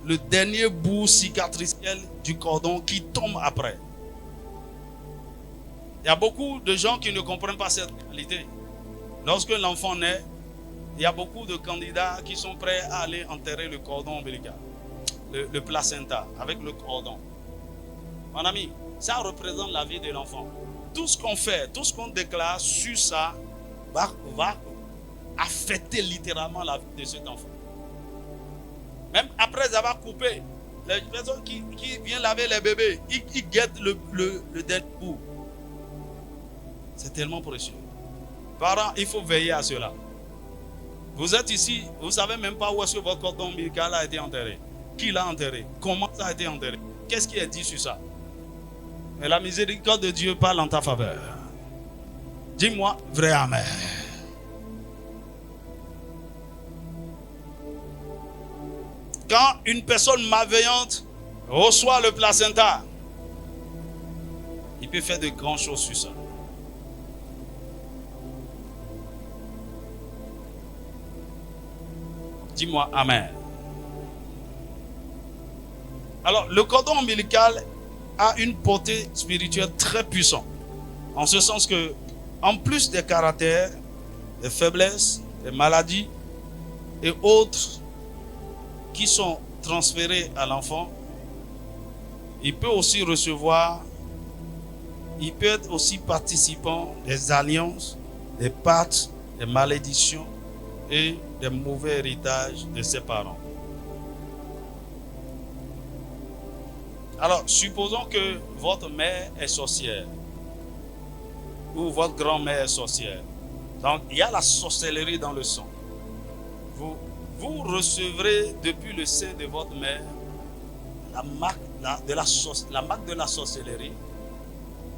le dernier bout cicatriciel du cordon qui tombe après. Il y a beaucoup de gens qui ne comprennent pas cette réalité. Lorsque l'enfant naît, il y a beaucoup de candidats qui sont prêts à aller enterrer le cordon ombilical, le placenta avec le cordon. Mon ami, ça représente la vie de l'enfant. Tout ce qu'on fait, tout ce qu'on déclare sur ça va affecter littéralement la vie de cet enfant. Même après avoir coupé, les personnes qui viennent laver les bébés, ils guettent le dernier bout. C'est tellement précieux. Parents, il faut veiller à cela. Vous êtes ici, vous ne savez même pas où est-ce que votre cordon ombilical a été enterré. Qui l'a enterré? Comment ça a été enterré? Qu'est-ce qui est dit sur ça? Mais la miséricorde de Dieu parle en ta faveur. Dis-moi vrai amen. Quand une personne malveillante reçoit le placenta, il peut faire de grandes choses sur ça. Dis-moi amen. Alors, le cordon ombilical a une portée spirituelle très puissante. En ce sens que, en plus des caractères, des faiblesses, des maladies et autres qui sont transférés à l'enfant, il peut aussi recevoir, il peut être aussi participant des alliances, des pactes, des malédictions et des mauvais héritages de ses parents. Alors, supposons que votre mère est sorcière ou votre grand-mère est sorcière. Donc, il y a la sorcellerie dans le sang. Vous recevrez depuis le sein de votre mère la marque de la sorcellerie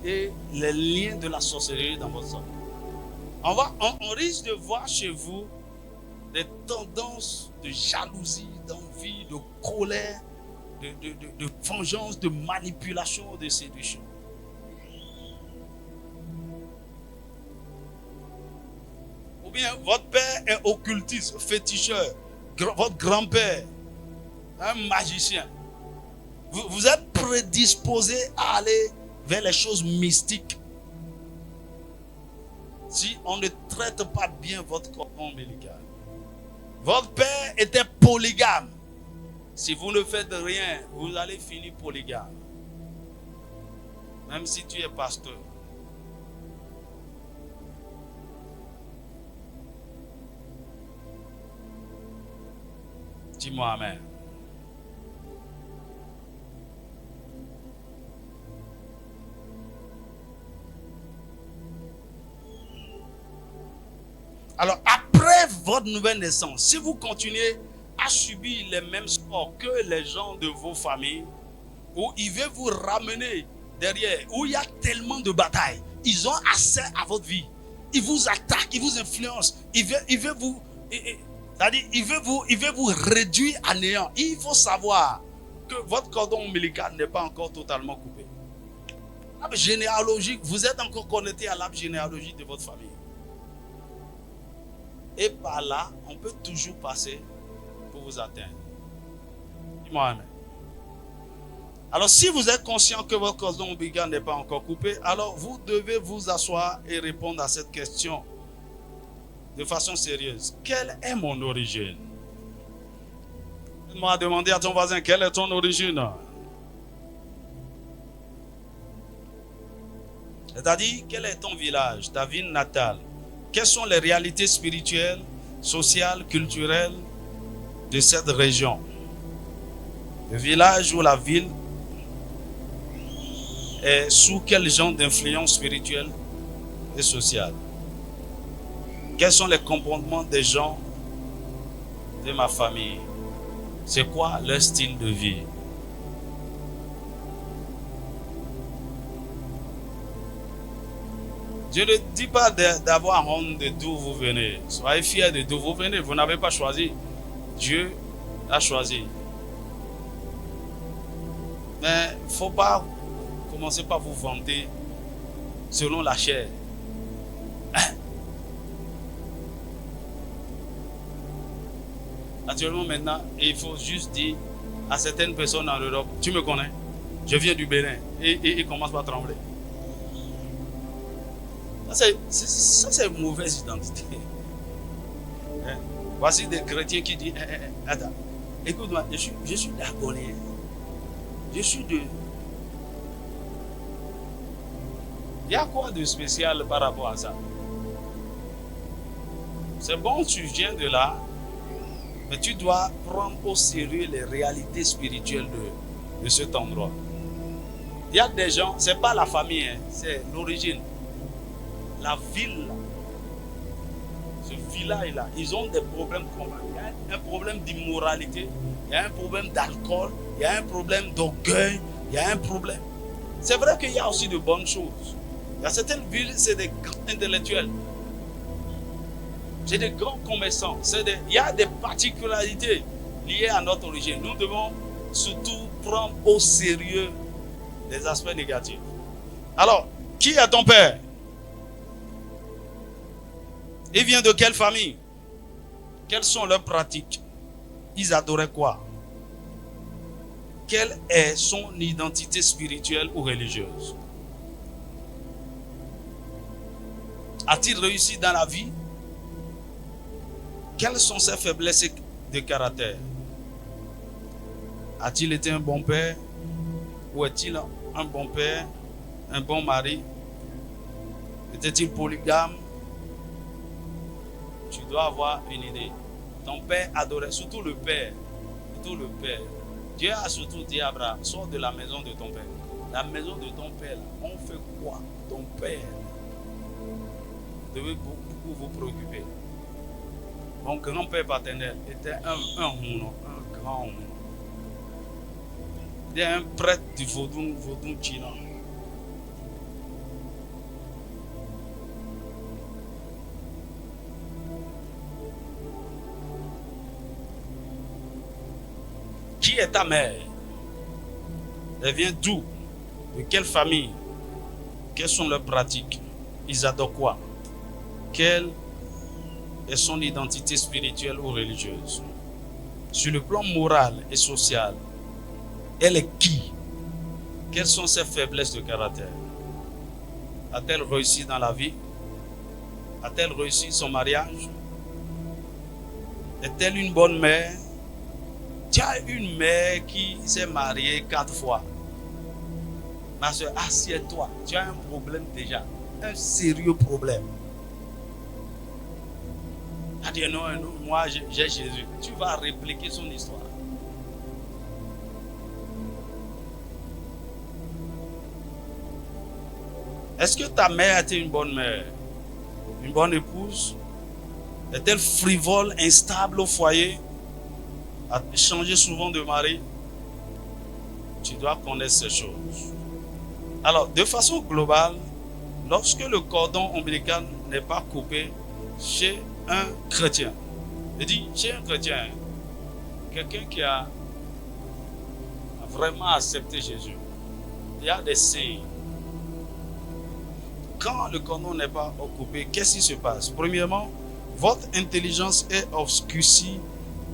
et les liens de la sorcellerie dans votre sang. On risque de voir chez vous des tendances de jalousie, d'envie, de colère, de vengeance, de manipulation, de séduction. Ou bien votre père est occultiste, féticheur, votre grand-père, un magicien. Vous êtes prédisposé à aller vers les choses mystiques. Si on ne traite pas bien votre cordon ombilical. Votre père était polygame. Si vous ne faites rien, vous allez finir polygame. Même si tu es pasteur. Dis-moi amen. Alors, après votre nouvelle naissance, si vous continuez à subir les mêmes sports que les gens de vos familles, où ils veulent vous ramener derrière, où il y a tellement de batailles, ils ont accès à votre vie. Ils vous attaquent, ils vous influencent, ils veulent vous, c'est-à-dire, ils veulent vous réduire à néant. Il faut savoir que votre cordon ombilical n'est pas encore totalement coupé. L'arbre généalogique, vous êtes encore connecté à l'arbre généalogique de votre famille. Et par là, on peut toujours passer pour vous atteindre. Dis-moi amen. Alors, si vous êtes conscient que votre cordon ombilical n'est pas encore coupé, alors vous devez vous asseoir et répondre à cette question de façon sérieuse. Quelle est mon origine? Dis-moi, demander à ton voisin, quelle est ton origine? C'est-à-dire, quel est ton village, ta ville natale? Quelles sont les réalités spirituelles, sociales, culturelles de cette région? Le village ou la ville est sous quel genre d'influence spirituelle et sociale? Quels sont les comportements des gens de ma famille? C'est quoi leur style de vie? Je ne dis pas d'avoir honte de d'où vous venez. Soyez fiers de d'où vous venez. Vous n'avez pas choisi. Dieu a choisi. Mais il ne faut pas commencer par vous vanter selon la chair. Actuellement, maintenant, il faut juste dire à certaines personnes en Europe, tu me connais, je viens du Bénin. Et ils commencent par trembler. Ça, c'est une mauvaise identité. Voici des chrétiens qui disent, attends, écoute-moi, je suis d'Agonien. Je suis de... Il y a quoi de spécial par rapport à ça? C'est bon, tu viens de là, mais tu dois prendre au sérieux les réalités spirituelles de cet endroit. Il y a des gens, ce n'est pas la famille, c'est l'origine. La ville, ce village-là, ils ont des problèmes communs. Il y a un problème d'immoralité, il y a un problème d'alcool, il y a un problème d'orgueil, il y a un problème. C'est vrai qu'il y a aussi de bonnes choses. Il y a certaines villes, c'est des grands intellectuels. C'est des grands commerçants. Il y a des particularités liées à notre origine. Nous devons surtout prendre au sérieux les aspects négatifs. Alors, qui est ton père? Il vient de quelle famille? Quelles sont leurs pratiques? Ils adoraient quoi? Quelle est son identité spirituelle ou religieuse? A-t-il réussi dans la vie? Quelles sont ses faiblesses de caractère? A-t-il été un bon père? Ou est-il un bon père, un bon mari? Était-il polygame? Tu dois avoir une idée. Ton père adorait, surtout le père. Dieu a surtout dit à Abraham, sors de la maison de ton père. La maison de ton père, là, on fait quoi? Ton père. Vous devez beaucoup vous préoccuper. Mon grand-père paternel était un grand homme. Il est un prêtre du Vodun China. Qui est ta mère? Elle vient d'où? De quelle famille? Quelles sont leurs pratiques? Ils adorent quoi? Quelle est son identité spirituelle ou religieuse? Sur le plan moral et social, elle est qui? Quelles sont ses faiblesses de caractère? A-t-elle réussi dans la vie? A-t-elle réussi son mariage? Est-elle une bonne mère? Tu as une mère qui s'est mariée 4 fois. Ma soeur, assieds-toi. Tu as un problème déjà. Un sérieux problème. Elle dit non, moi j'ai Jésus. Tu vas répliquer son histoire. Est-ce que ta mère était une bonne mère? Une bonne épouse? Est-elle frivole, instable au foyer? A-t-elle changé souvent de mari? Tu dois connaître ces choses. Alors, de façon globale, lorsque le cordon ombilical n'est pas coupé chez un chrétien, je dis chez un chrétien, quelqu'un qui a vraiment accepté Jésus, il y a des signes. Quand le cordon n'est pas coupé, qu'est-ce qui se passe? Premièrement, votre intelligence est obscurcie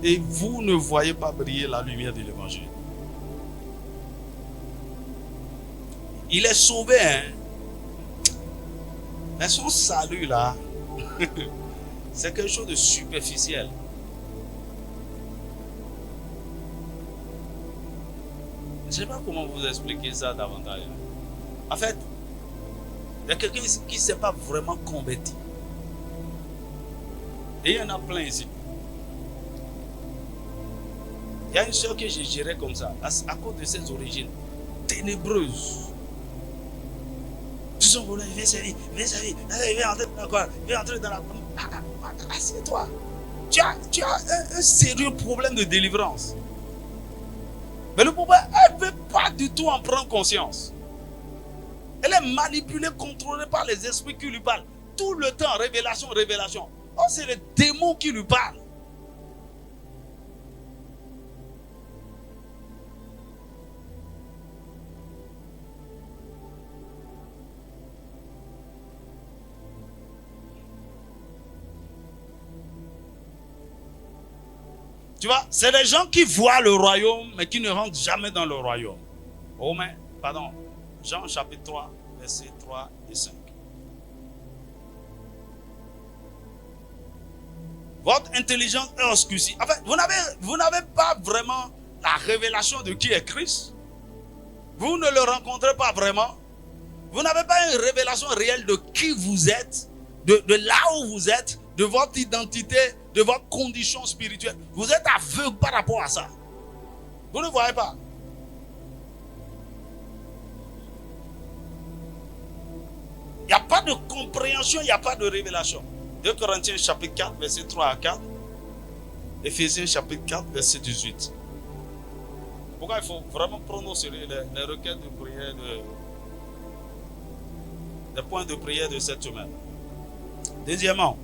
et vous ne voyez pas briller la lumière de l'évangile. Il est sauvé, hein? Mais son salut là, c'est quelque chose de superficiel. Je ne sais pas comment vous expliquer ça davantage. En fait, il y a quelqu'un qui ne s'est pas vraiment converti. Et il y en a plein ici. Il y a une soeur que je gérais comme ça, à cause de ses origines ténébreuses. Viens entrer dans la... Assieds-toi. Tu as un sérieux problème de délivrance. Mais le problème, elle ne veut pas du tout en prendre conscience. Elle est manipulée, contrôlée par les esprits qui lui parlent. Tout le temps, révélation. Oh, c'est les démons qui lui parlent. Tu vois, c'est des gens qui voient le royaume, mais qui ne rentrent jamais dans le royaume. Jean chapitre 3, versets 3 et 5. Votre intelligence est obscurcie. En fait, vous n'avez pas vraiment la révélation de qui est Christ. Vous ne le rencontrez pas vraiment. Vous n'avez pas une révélation réelle de qui vous êtes, de là où vous êtes, de votre identité, de votre condition spirituelle. Vous êtes aveugle par rapport à ça. Vous ne voyez pas. Il n'y a pas de compréhension, il n'y a pas de révélation. 2 Corinthiens chapitre 4, verset 3 à 4. Éphésiens chapitre 4, verset 18. Pourquoi il faut vraiment prendre au sérieux les requêtes de prière, les points de prière de cette semaine. Deuxièmement,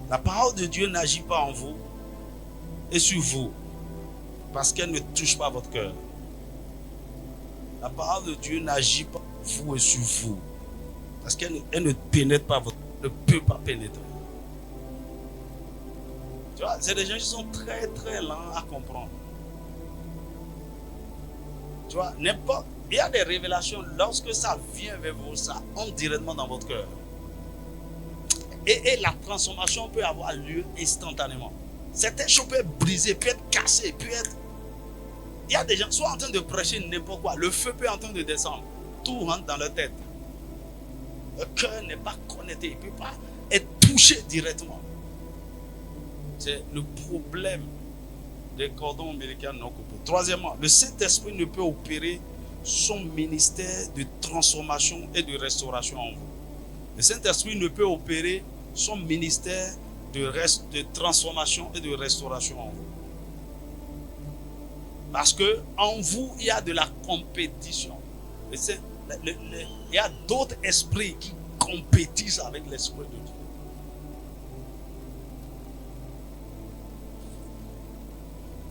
la parole de Dieu n'agit pas en vous et sur vous parce qu'elle ne touche pas votre cœur. La parole de Dieu n'agit pas en vous et sur vous parce qu'elle ne pénètre pas votre cœur, ne peut pas pénétrer. Tu vois, c'est des gens qui sont très très lents à comprendre. Tu vois, il y a des révélations, lorsque ça vient vers vous, ça entre directement dans votre cœur. Et la transformation peut avoir lieu instantanément. Certaines choses peuvent être brisées, peuvent être cassées, Il y a des gens, soit en train de prêcher n'importe quoi, le feu peut être en train de descendre, tout rentre dans leur tête. Le cœur n'est pas connecté, il ne peut pas être touché directement. C'est le problème des cordons ombilicaux non coupés. Troisièmement, le Saint-Esprit ne peut opérer son ministère de transformation et de restauration en vous. Le Saint-Esprit ne peut opérer son ministère de transformation et de restauration en vous. Parce que en vous, il y a de la compétition. Il y a d'autres esprits qui compétissent avec l'Esprit de Dieu.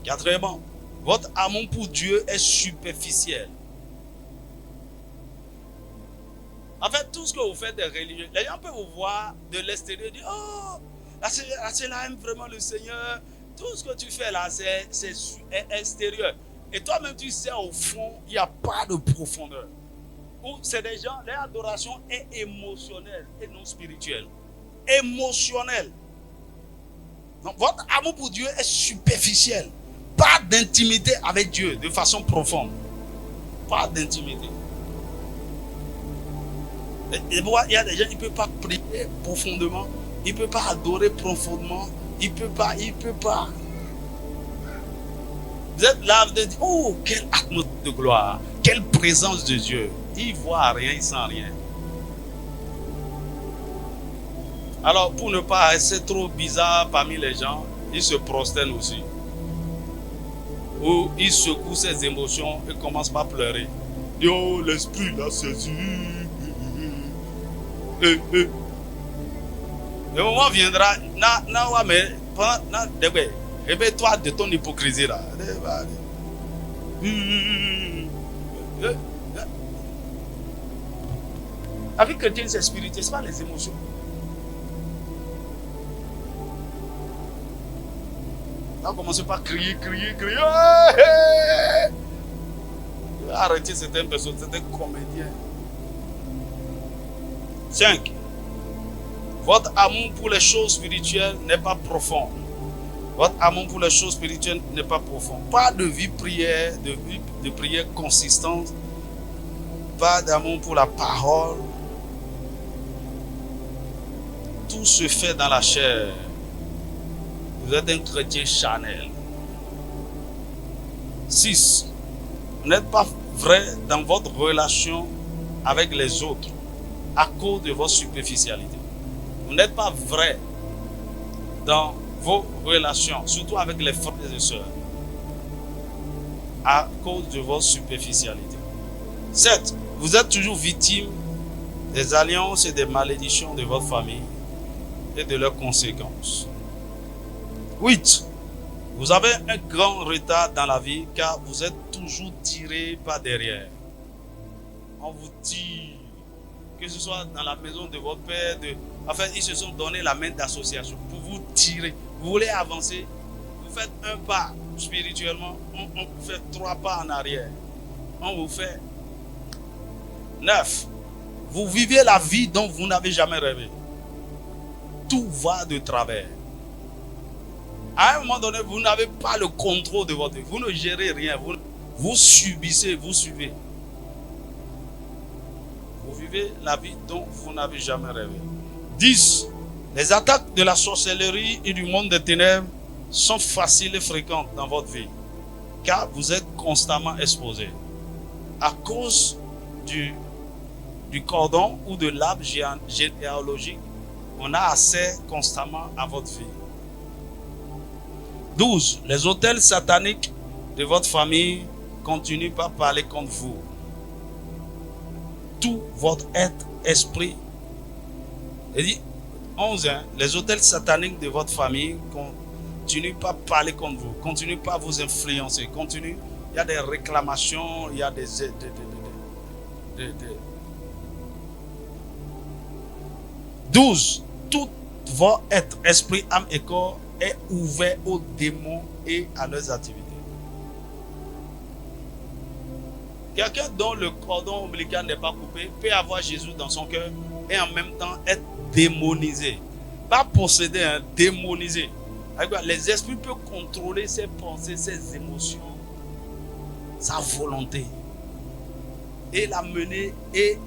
Quatrièmement, votre amour pour Dieu est superficiel. En fait, tout ce que vous faites des religieux, les gens peuvent vous voir de l'extérieur et dire, oh, là, aime vraiment le Seigneur. Tout ce que tu fais là, c'est extérieur. Et toi-même, tu sais, au fond, il n'y a pas de profondeur. Ou c'est des gens, leur adoration est émotionnelle et non spirituelle. Émotionnelle. Donc, votre amour pour Dieu est superficiel. Pas d'intimité avec Dieu de façon profonde. Pas d'intimité. Il y a des gens qui ne peuvent pas prier profondément. Ils ne peuvent pas adorer profondément. Il ne peut pas. Vous êtes là, vous dites, oh, quelle atmosphère de gloire. Quelle présence de Dieu. Il ne voit rien, il ne sent rien. Alors, pour ne pas rester trop bizarre parmi les gens, ils se prosternent aussi. Ou ils secouent ses émotions et commencent par pleurer. Oh, l'esprit l'a saisi. Le moment viendra, répète-toi de ton hypocrisie là. La vie chrétienne, c'est spirituel, ce n'est pas les émotions. On commence par crier. Arrêtez certaines personnes, certains comédiens. 5. Votre amour pour les choses spirituelles n'est pas profond. Votre amour pour les choses spirituelles n'est pas profond. Pas de vie prière, de prière consistante. Pas d'amour pour la parole. Tout se fait dans la chair. Vous êtes un chrétien charnel. 6. Vous n'êtes pas vrai dans votre relation avec les autres à cause de votre superficialité. Vous n'êtes pas vrai dans vos relations, surtout avec les frères et sœurs, à cause de votre superficialité. 7. Vous êtes toujours victime des alliances et des malédictions de votre famille et de leurs conséquences. 8. Vous avez un grand retard dans la vie car vous êtes toujours tiré par derrière. On vous tire, que ce soit dans la maison de votre père. Enfin, ils se sont donné la main d'association pour vous tirer. Vous voulez avancer, vous faites un pas spirituellement, on vous fait 3 pas en arrière. On vous fait 9. Vous vivez la vie dont vous n'avez jamais rêvé. Tout va de travers. À un moment donné, vous n'avez pas le contrôle de votre vie. Vous ne gérez rien. Vous subissez, vous suivez. Vous vivez la vie dont vous n'avez jamais rêvé. 10. Les attaques de la sorcellerie et du monde des ténèbres sont faciles et fréquentes dans votre vie. Car vous êtes constamment exposé. À cause du cordon ou de l'arbre généalogique, on a accès constamment à votre vie. 12. Les autels sataniques de votre famille continuent par parler contre vous. Tout votre être, esprit. Il dit 11. Les autels sataniques de votre famille continuent par parler contre vous. Continuent par vous influencer. Il y a des réclamations, il y a des 12. Tout votre être, esprit, âme et corps est ouvert aux démons et à leurs activités. Quelqu'un dont le cordon ombilical n'est pas coupé peut avoir Jésus dans son cœur et en même temps être démonisé. Pas possédé, démonisé. Les esprits peuvent contrôler ses pensées, ses émotions, sa volonté et la mener et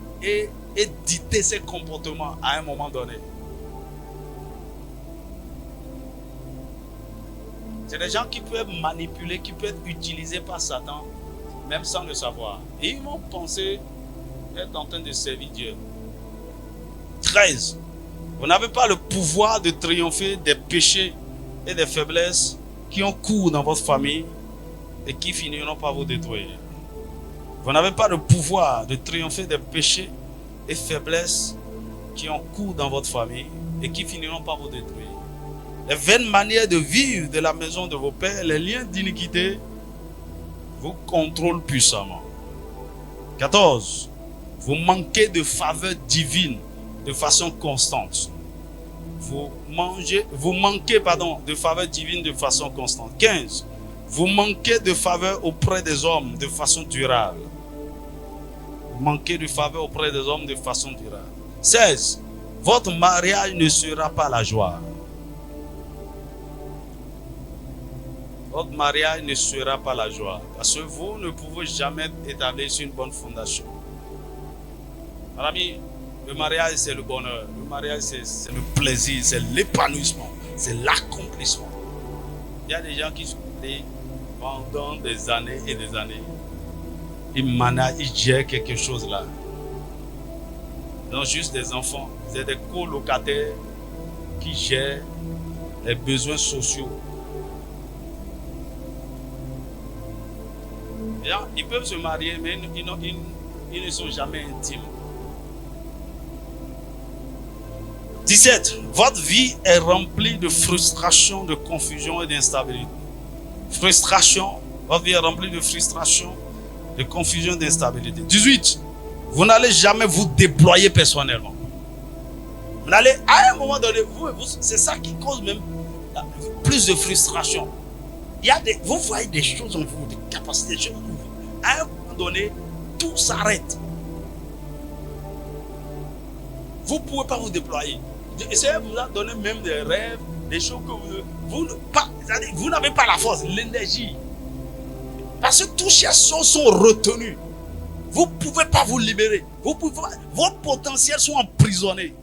dicter ses comportements à un moment donné. C'est des gens qui peuvent être manipulés, qui peuvent être utilisés par Satan, même sans le savoir. Et ils vont penser être en train de servir Dieu. 13. Vous n'avez pas le pouvoir de triompher des péchés et des faiblesses qui ont cours dans votre famille et qui finiront par vous détruire. Vous n'avez pas le pouvoir de triompher des péchés et faiblesses qui ont cours dans votre famille et qui finiront par vous détruire. Les vaines manières de vivre de la maison de vos pères, les liens d'iniquité vous contrôlent puissamment. 14. Vous manquez de faveur divine de façon constante. Vous manquez de faveur divine de façon constante. 15. Vous manquez de faveur auprès des hommes de façon durable. Vous manquez de faveur auprès des hommes de façon durable. 16. Votre mariage ne sera pas la joie. Votre mariage ne sera pas la joie. Parce que vous ne pouvez jamais établir sur une bonne fondation. Mon ami, le mariage c'est le bonheur. Le mariage c'est le plaisir, c'est l'épanouissement, c'est l'accomplissement. Il y a des gens qui se marient pendant des années et des années. Ils managent, ils gèrent quelque chose là. Non, juste des enfants. C'est des colocataires qui gèrent les besoins sociaux. Ils peuvent se marier, mais ils ne sont jamais intimes. 17. Votre vie est remplie de frustration, de confusion et d'instabilité. Frustration. Votre vie est remplie de frustration, de confusion et d'instabilité. 18. Vous n'allez jamais vous déployer personnellement. Vous n'allez, à un moment donné, c'est ça qui cause même plus de frustration. Vous voyez des choses en vous, des capacités, des choses en vous. À un moment donné, tout s'arrête. Vous ne pouvez pas vous déployer. Essayez de vous donner même des rêves, des choses que vous n'avez pas la force, l'énergie. Parce que toutes ces choses sont retenues. Vous ne pouvez pas vous libérer. Vos potentiels sont emprisonnés.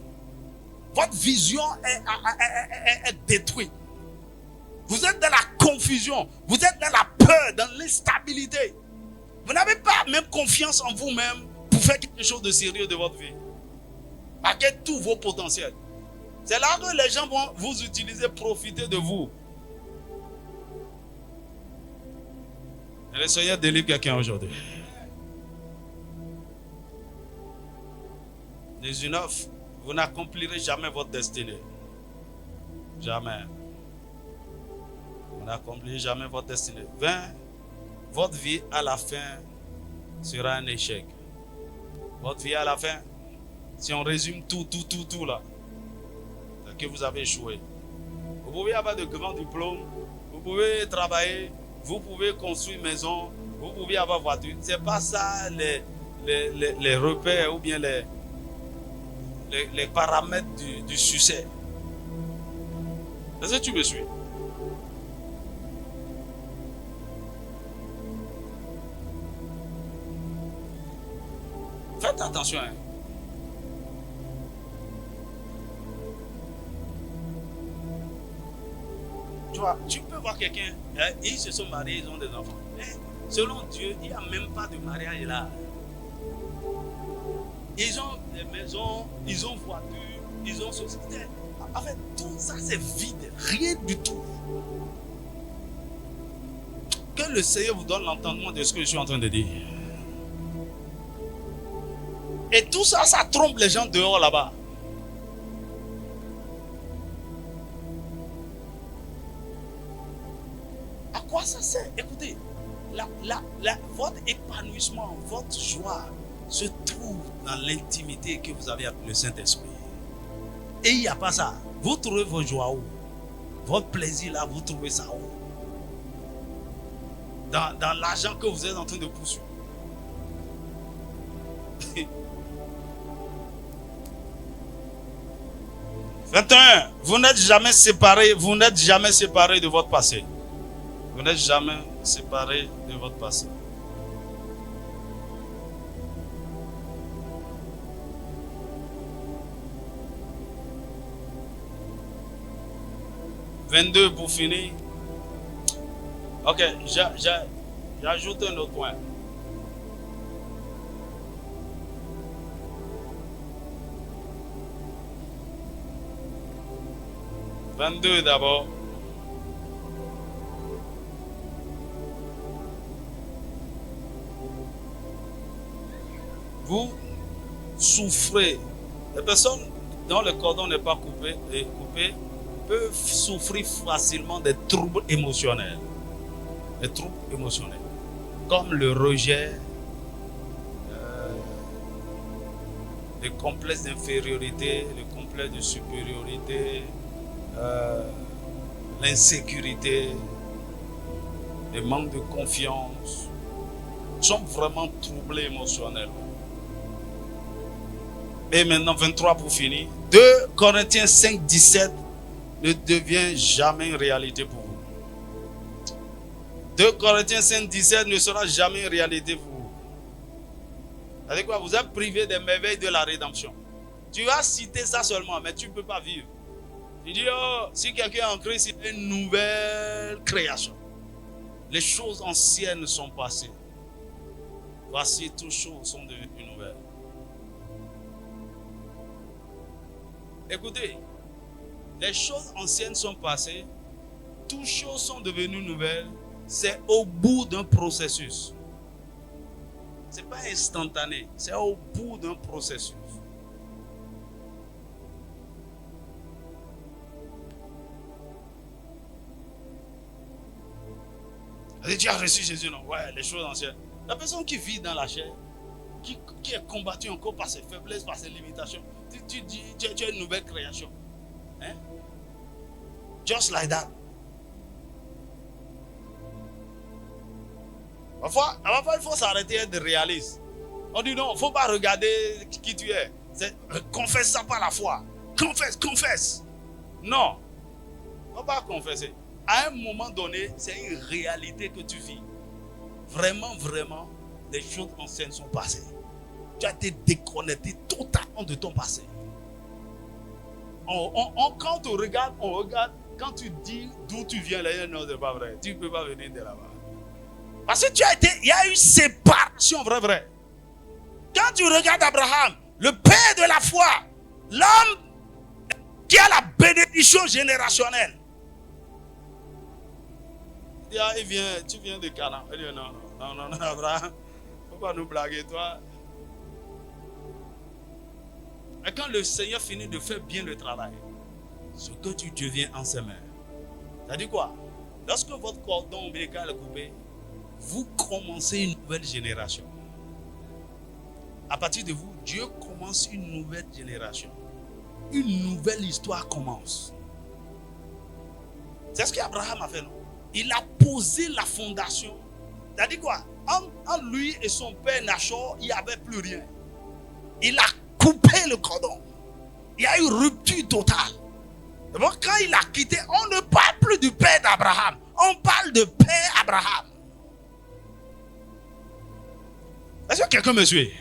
Votre vision est détruite. Vous êtes dans la confusion. Vous êtes dans la peur, dans l'instabilité. Vous n'avez pas même confiance en vous-même pour faire quelque chose de sérieux de votre vie. Malgré tous vos potentiels. C'est là que les gens vont vous utiliser, profiter de vous. Et le Seigneur délivre quelqu'un aujourd'hui. 19. Vous n'accomplirez jamais votre destinée. Jamais. Vous n'accomplirez jamais votre destinée. 20. Votre vie à la fin sera un échec. Votre vie à la fin, si on résume tout là, c'est que vous avez échoué. Vous pouvez avoir de grands diplômes, vous pouvez travailler, vous pouvez construire une maison, vous pouvez avoir une voiture. Ce n'est pas ça les repères ou bien les paramètres du succès. Est-ce que tu me suis? Faites attention. Hein. Tu vois, tu peux voir quelqu'un, ils se sont mariés, ils ont des enfants. Mais selon Dieu, il n'y a même pas de mariage là. Ils ont des maisons, ils ont voitures, ils ont société. En fait, tout ça c'est vide, rien du tout. Que le Seigneur vous donne l'entendement de ce que je suis en train de dire. Et tout ça, ça trompe les gens dehors là-bas. À quoi ça sert? Écoutez, votre épanouissement, votre joie se trouve dans l'intimité que vous avez avec le Saint-Esprit. Et il n'y a pas ça. Vous trouvez votre joie où? Votre plaisir là, vous trouvez ça où? Dans l'argent que vous êtes en train de poursuivre. 21. Vous n'êtes jamais séparés de votre passé. Vous n'êtes jamais séparés de votre passé. « 22 pour finir. Ok, j'ajoute un autre point. « 22 d'abord. Vous souffrez. Les personnes dont le cordon n'est pas coupé peuvent souffrir facilement des troubles émotionnels. Des troubles émotionnels. Comme le rejet, le complexe d'infériorité, le complexe de supériorité, l'insécurité, le manque de confiance. Nous sommes vraiment troublés émotionnellement. Et maintenant, 23 pour finir. 2 Corinthiens 5, 17 ne devient jamais une réalité pour vous. 2 Corinthiens 5, 17 ne sera jamais une réalité pour vous. C'est-à-dire quoi? Vous êtes privé des merveilles de la rédemption. Tu vas citer ça seulement, mais tu ne peux pas vivre. Tu dis, oh, si quelqu'un est en Christ, c'est une nouvelle création. Les choses anciennes sont passées. Voici, toutes choses sont devenues nouvelles. Écoutez, les choses anciennes sont passées, toutes choses sont devenues nouvelles, c'est au bout d'un processus. Ce n'est pas instantané, c'est au bout d'un processus. Tu as reçu Jésus, non? Ouais, les choses anciennes. La personne qui vit dans la chair, qui est combattue encore par ses faiblesses, par ses limitations, tu dis, tu es une nouvelle création. Hein? Just like that. Parfois, il faut s'arrêter et être réaliste. On dit non, il ne faut pas regarder qui tu es. Confesse ça par la foi. Confesse. Non, il ne faut pas confesser. À un moment donné, c'est une réalité que tu vis. Vraiment, les choses anciennes sont passées. Tu as été déconnecté totalement de ton passé. Quand on regarde, quand tu dis d'où tu viens, là, non, c'est pas vrai. Tu ne peux pas venir de là-bas. Parce que il y a eu séparation, vrai. Quand tu regardes Abraham, le père de la foi, l'homme qui a la bénédiction générationnelle. Il vient, tu viens de Canaan. Il dit non, Abraham, il ne faut pas nous blaguer, toi. Et quand le Seigneur finit de faire bien le travail, ce que tu deviens en ses mains. Ça dit quoi? Lorsque votre cordon ombilical est coupé, vous commencez une nouvelle génération. À partir de vous, Dieu commence une nouvelle génération. Une nouvelle histoire commence. C'est ce qu'Abraham a fait, non? Il a posé la fondation. C'est-à-dire quoi? En lui et son père Nachor, il n'y avait plus rien. Il a coupé le cordon. Il y a eu rupture totale. Donc quand il a quitté, on ne parle plus du père d'Abraham. On parle de père Abraham. Est-ce que quelqu'un me suit?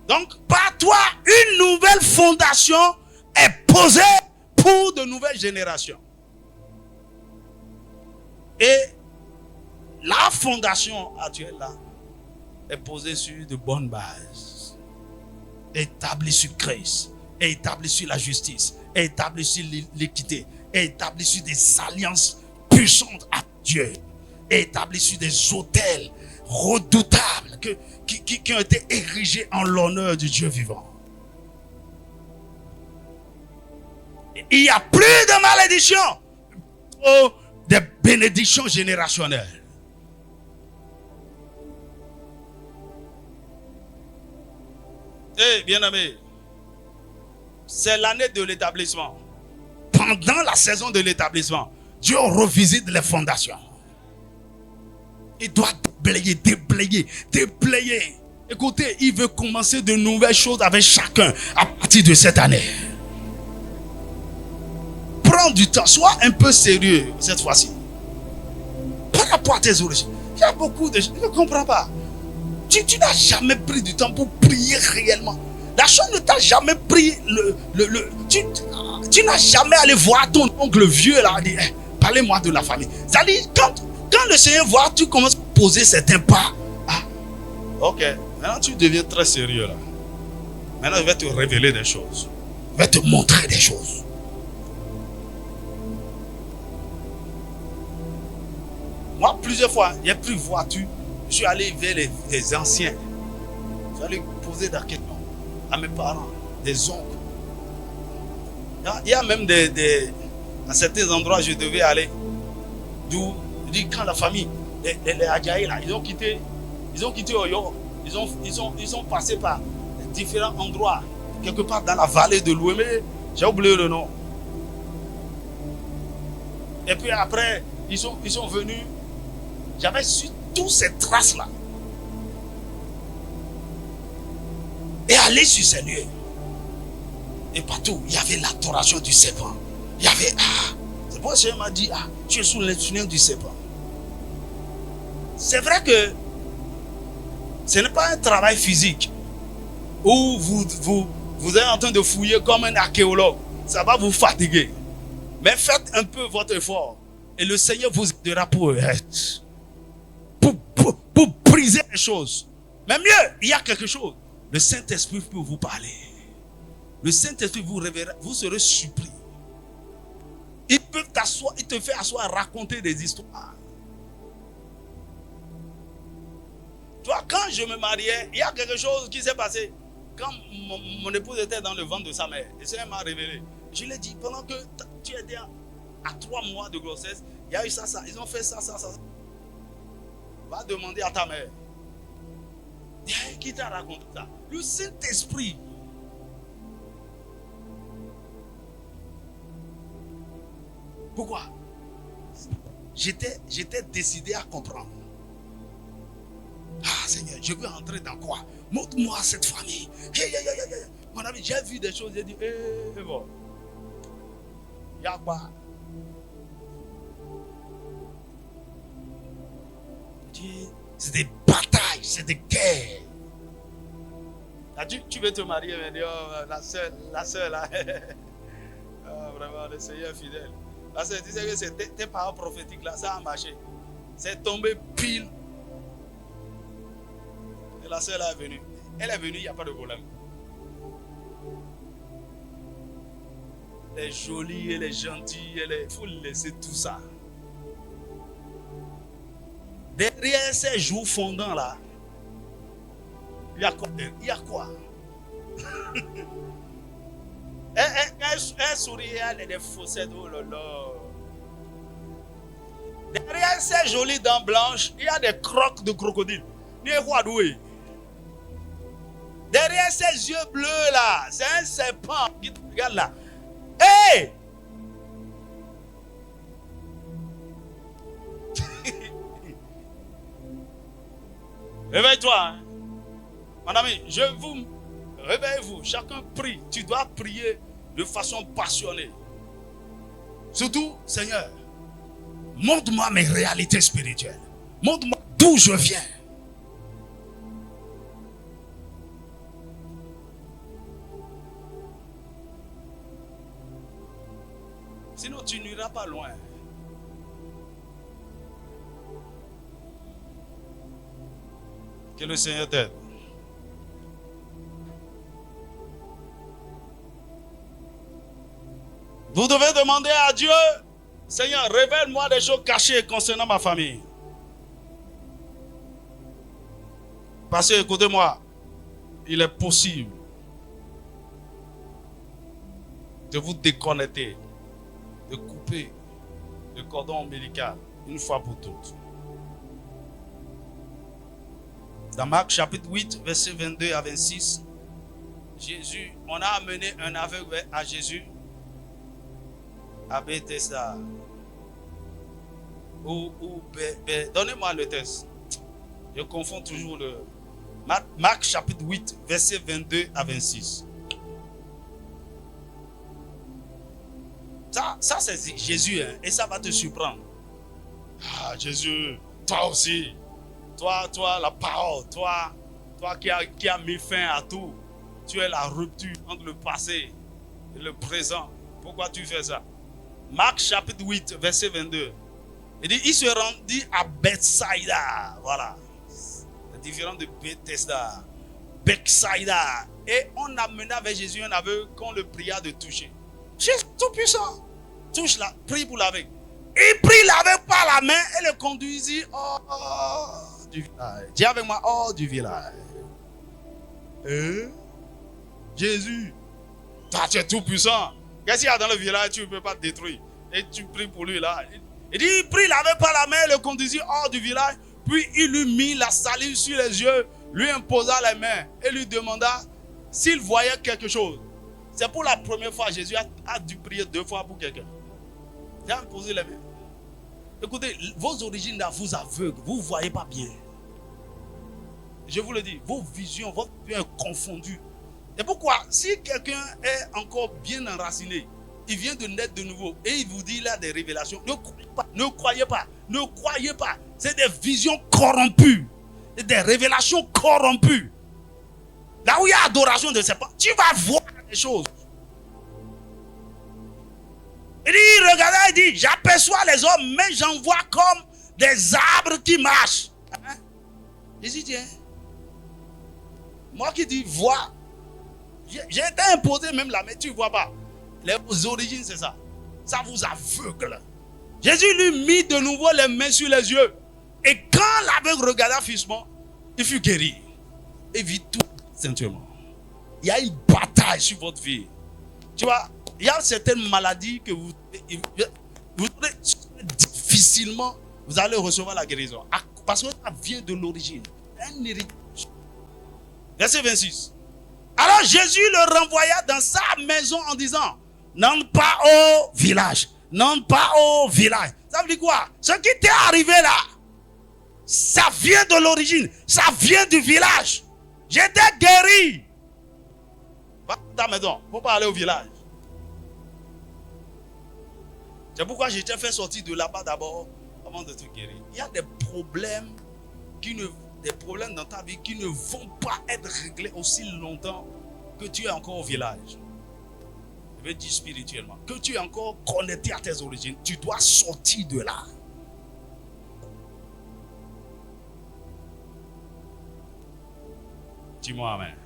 Donc, par toi, une nouvelle fondation est posée pour de nouvelles générations. Et la fondation actuelle là est posée sur de bonnes bases. Établie sur Christ, établie sur la justice, établie sur l'équité, établie sur des alliances puissantes à Dieu, établie sur des autels redoutables qui ont été érigés en l'honneur du Dieu vivant. Il n'y a plus de malédiction, des bénédictions générationnelles. Bien-aimé, c'est l'année de l'établissement. Pendant la saison de l'établissement, Dieu revisite les fondations. Il doit déblayer. Écoutez, il veut commencer de nouvelles choses avec chacun à partir de cette année. Prends du temps, sois un peu sérieux cette fois-ci. Par rapport à tes origines, il y a beaucoup de choses, je ne comprends pas. Tu n'as jamais pris du temps pour prier réellement. La chose ne t'a jamais pris tu Tu n'as jamais allé voir ton oncle vieux là, dit, parlez-moi de la famille. C'est-à-dire, quand le Seigneur voit, tu commences à poser certains pas. Ah, ok, maintenant tu deviens très sérieux là. Maintenant je vais te révéler des choses. Je vais te montrer des choses. Moi, plusieurs fois, j'ai pris voiture, je suis allé vers les anciens. Je suis allé poser des questions à mes parents, des oncles. Il y a même à certains endroits, je devais aller. D'où, quand la famille, les Adjaï là, ils ont quitté Oyo. Ils ont passé par différents endroits, quelque part dans la vallée de l'Ouémé. J'ai oublié le nom. Et puis après, ils sont venus. J'avais su toutes ces traces-là. Et aller sur ces lieux. Et partout, il y avait l'adoration du serpent. Il y avait, c'est pour ça que le Seigneur m'a dit, tu es sous l'influence du serpent. C'est vrai que ce n'est pas un travail physique où vous êtes en train de fouiller comme un archéologue. Ça va vous fatiguer. Mais faites un peu votre effort. Et le Seigneur vous aidera pour briser les choses. Mais mieux, il y a quelque chose. Le Saint-Esprit peut vous parler. Le Saint-Esprit vous révélera, vous serez surpris. Il te fait asseoir, raconter des histoires. Toi, quand je me mariais, il y a quelque chose qui s'est passé. Quand mon épouse était dans le ventre de sa mère, le Seigneur m'a révélé. Je lui ai dit, pendant que tu étais à 3 mois de grossesse, il y a eu ça. Ils ont fait ça. Va demander à ta mère. Qui t'a raconté ça? Le Saint-Esprit. Pourquoi? J'étais décidé à comprendre. Seigneur, je veux entrer dans quoi? Montre-moi cette famille. Mon ami, j'ai vu des choses, j'ai dit, bon. Il y a quoi? C'est des batailles, c'est des guerres. Tu veux te marier, mais la soeur là. Vraiment, le Seigneur est fidèle. La soeur disait que tes paroles prophétiques là, ça a marché. C'est tombé pile. Et la soeur là est venue. Elle est venue, il n'y a pas de problème. Elle est jolie, elle est gentille, il faut laisser tout ça. Derrière ces joues fondants là, il y a quoi? Elle sourit, elle a des faussettes, oh là là. Derrière ces jolies dents blanches, il y a des crocs de crocodile. Derrière ces yeux bleus là, c'est un serpent qui te regarde là. Hey! Réveille-toi. Hein? Mon ami, réveillez-vous. Chacun prie. Tu dois prier de façon passionnée. Surtout, Seigneur, montre-moi mes réalités spirituelles. Montre-moi d'où je viens. Sinon, tu n'iras pas loin. Que le Seigneur t'aide. Vous devez demander à Dieu, Seigneur, révèle-moi des choses cachées concernant ma famille. Parce que, écoutez-moi, il est possible de vous déconnecter, de couper le cordon ombilical une fois pour toutes. Dans Marc chapitre 8, verset 22 à 26, on a amené un aveugle à Jésus à Bethesda. Donnez-moi le texte. Je confonds toujours le... Marc chapitre 8, verset 22 à 26. Ça c'est Jésus, hein, et ça va te surprendre. Jésus, toi aussi. Toi, la parole, toi qui a mis fin à tout. Tu es la rupture entre le passé et le présent. Pourquoi tu fais ça? Marc chapitre 8, verset 22. Il dit, il se rendit à Bethsaïda. Voilà. C'est différent de Bethesda. Bethsaïda. Et on amena vers Jésus un aveugle qu'on le pria de toucher. Jésus tout puissant. Touche-la, prie pour l'aveugle. Il prit l'aveugle par la main et le conduisit hors du village. Dis avec moi, hors du village. Jésus, toi tu es tout puissant. Qu'est-ce qu'il y a dans le village, tu ne peux pas te détruire. Et tu pries pour lui là. Il dit, il prit l'aveugle par la main et le conduisit hors du village. Puis il lui mit la salive sur les yeux, lui imposa les mains et lui demanda s'il voyait quelque chose. C'est pour la première fois, Jésus a dû prier 2 fois pour quelqu'un. Il a imposé les mains. Écoutez, vos origines là vous aveuglent, vous ne voyez pas bien. Je vous le dis, vos visions, votre vision est confondue. Et pourquoi, si quelqu'un est encore bien enraciné, il vient de naître de nouveau et il vous dit là des révélations, ne croyez pas, ne croyez pas, ne croyez pas. C'est des visions corrompues, des révélations corrompues. Là où il y a adoration de ses parents, tu vas voir des choses. Il dit, regardez, il dit, j'aperçois les hommes, mais j'en vois comme des arbres qui marchent. Hein? Jésus dit, moi qui dis, vois. J'ai été imposé même là, mais tu ne vois pas. Les origines, c'est ça. Ça vous aveugle. Jésus lui mit de nouveau les mains sur les yeux. Et quand l'aveugle regarda fixement, il fut guéri. Et vit tout simplement. Il y a une bataille sur votre vie. Tu vois, il y a certaines maladies que vous difficilement, vous allez recevoir la guérison. Parce que ça vient de l'origine. Un héritage. Verset 26. Alors Jésus le renvoya dans sa maison en disant, n'entre pas au village. N'entre pas au village. Ça veut dire quoi? Ce qui t'est arrivé là, ça vient de l'origine. Ça vient du village. J'étais guéri. Va à ta maison. Il ne faut pas aller au village. C'est pourquoi je t'ai fait sortir de là-bas d'abord avant de te guérir. Il y a des problèmes dans ta vie qui ne vont pas être réglés aussi longtemps que tu es encore au village. Je veux dire spirituellement. Que tu es encore connecté à tes origines. Tu dois sortir de là. Dis-moi amen.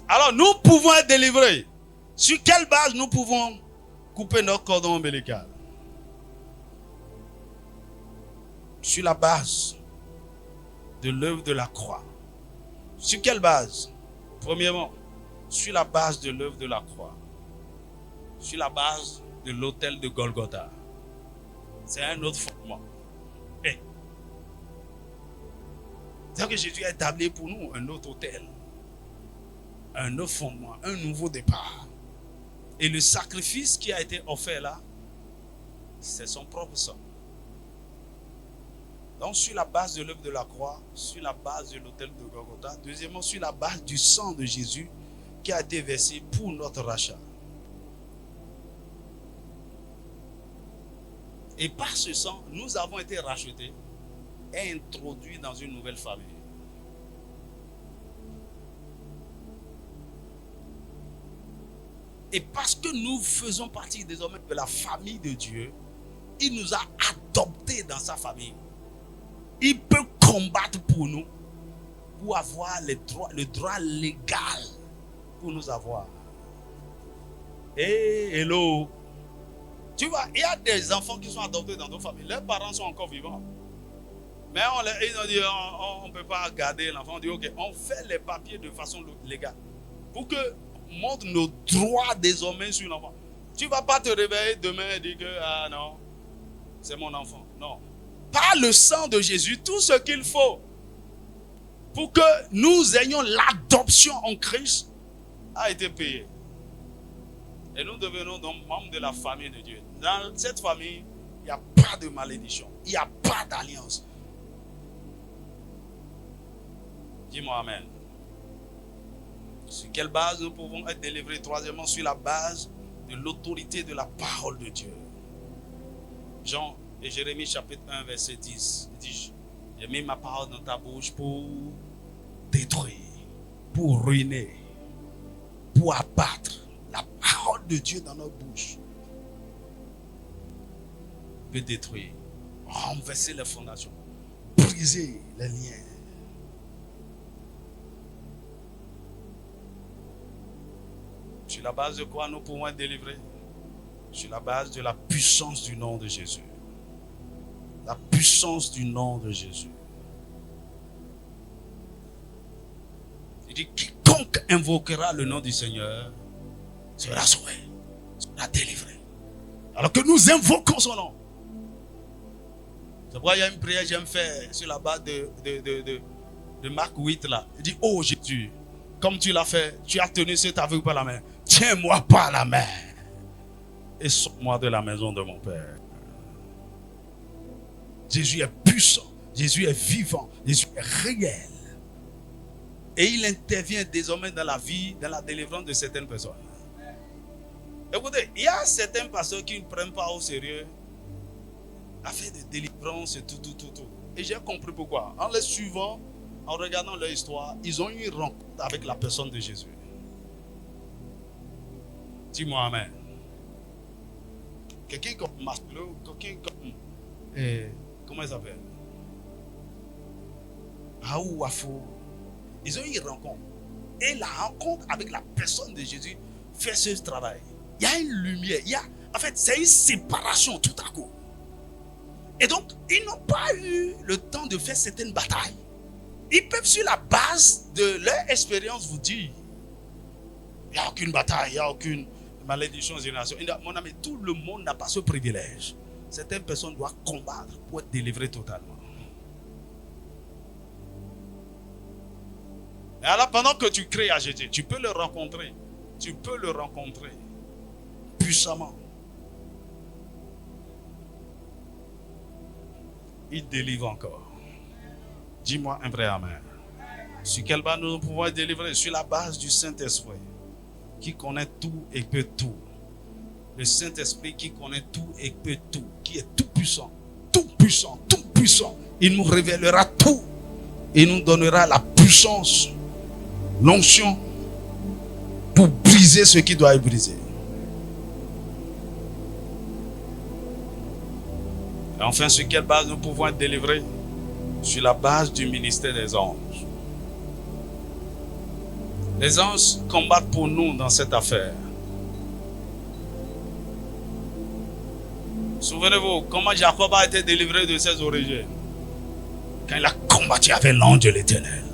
Alors nous pouvons être délivrés. Sur quelle base nous pouvons couper notre cordon ombilical? Sur la base de l'œuvre de la croix. Sur quelle base? Premièrement, sur la base de l'œuvre de la croix. Sur la base de l'autel de Golgotha. C'est un autre fondement. C'est-à-dire que Jésus a établi pour nous un autre autel. Un autre fondement, un nouveau départ. Et le sacrifice qui a été offert là, c'est son propre sang. Donc sur la base de l'œuvre de la croix, sur la base de l'autel de Golgotha, deuxièmement sur la base du sang de Jésus qui a été versé pour notre rachat. Et par ce sang, nous avons été rachetés et introduits dans une nouvelle famille. Et parce que nous faisons partie désormais de la famille de Dieu, il nous a adoptés dans sa famille. Il peut combattre pour nous, pour avoir le droit légal pour nous avoir. Hello. Tu vois, il y a des enfants qui sont adoptés dans nos familles. Leurs parents sont encore vivants. Mais ils ont dit, on ne peut pas garder l'enfant. On dit, ok, on fait les papiers de façon légale. Pour que montre nos droits désormais sur l'enfant. Tu ne vas pas te réveiller demain et dire que, ah non, c'est mon enfant. Non. Par le sang de Jésus, tout ce qu'il faut pour que nous ayons l'adoption en Christ a été payé. Et nous devenons donc membres de la famille de Dieu. Dans cette famille, il n'y a pas de malédiction. Il n'y a pas d'alliance. Dis-moi amen. Sur quelle base nous pouvons être délivrés? Troisièmement, sur la base de l'autorité de la parole de Dieu. Jean et Jérémie chapitre 1 verset 10. Il dit, j'ai mis ma parole dans ta bouche pour détruire, pour ruiner, pour abattre. de Dieu dans notre bouche peut détruire, renverser les fondations, briser les liens. Sur la base de quoi nous pouvons être délivrés? Sur la base de la puissance du nom de Jésus. La puissance du nom de Jésus. Il dit, quiconque invoquera le nom du Seigneur sera sauvé, sera délivré. Alors que nous invoquons son nom. C'est pourquoi il y a une prière que j'aime faire sur la base de Marc 8 là. Il dit, oh Jésus, comme tu l'as fait, tu as tenu cet aveugle par la main. Tiens-moi par la main et sors-moi de la maison de mon Père. Jésus est puissant, Jésus est vivant, Jésus est réel. Et il intervient désormais dans la vie, dans la délivrance de certaines personnes. Écoutez, il y a certains pasteurs qui ne prennent pas au sérieux l'affaire de délivrance et tout. Et j'ai compris pourquoi. En les suivant, en regardant leur histoire, ils ont eu une rencontre avec la personne de Jésus. Dis-moi amen. Quelqu'un comme Maslow, quelqu'un comme... comment il s'appelle? Raoult Wafo. Ils ont eu une rencontre. Et la rencontre avec la personne de Jésus fait ce travail. Il y a une lumière. En fait, c'est une séparation tout à coup. Et donc, ils n'ont pas eu le temps de faire certaines batailles. Ils peuvent, sur la base de leur expérience, vous dire il n'y a aucune bataille, il n'y a aucune malédiction, génération. Mon ami, tout le monde n'a pas ce privilège. Certaines personnes doivent combattre pour être délivrées totalement. Et alors, pendant que tu crées à Jésus, tu peux le rencontrer. Tu peux le rencontrer puissamment. Il délivre encore. Dis-moi un vrai amen. Sur quelle base nous pouvons être délivrés? Sur la base du Saint-Esprit, qui connaît tout et peut tout. Le Saint-Esprit qui connaît tout et peut tout, qui est tout puissant, tout puissant, tout puissant. Il nous révélera tout. Il nous donnera la puissance, l'onction pour briser ce qui doit être brisé. Et enfin, sur quelle base nous pouvons être délivrés? Sur la base du ministère des anges. Les anges combattent pour nous dans cette affaire. Souvenez-vous, comment Jacob a été délivré de ses origines? Quand il a combattu avec l'ange de l'Éternel.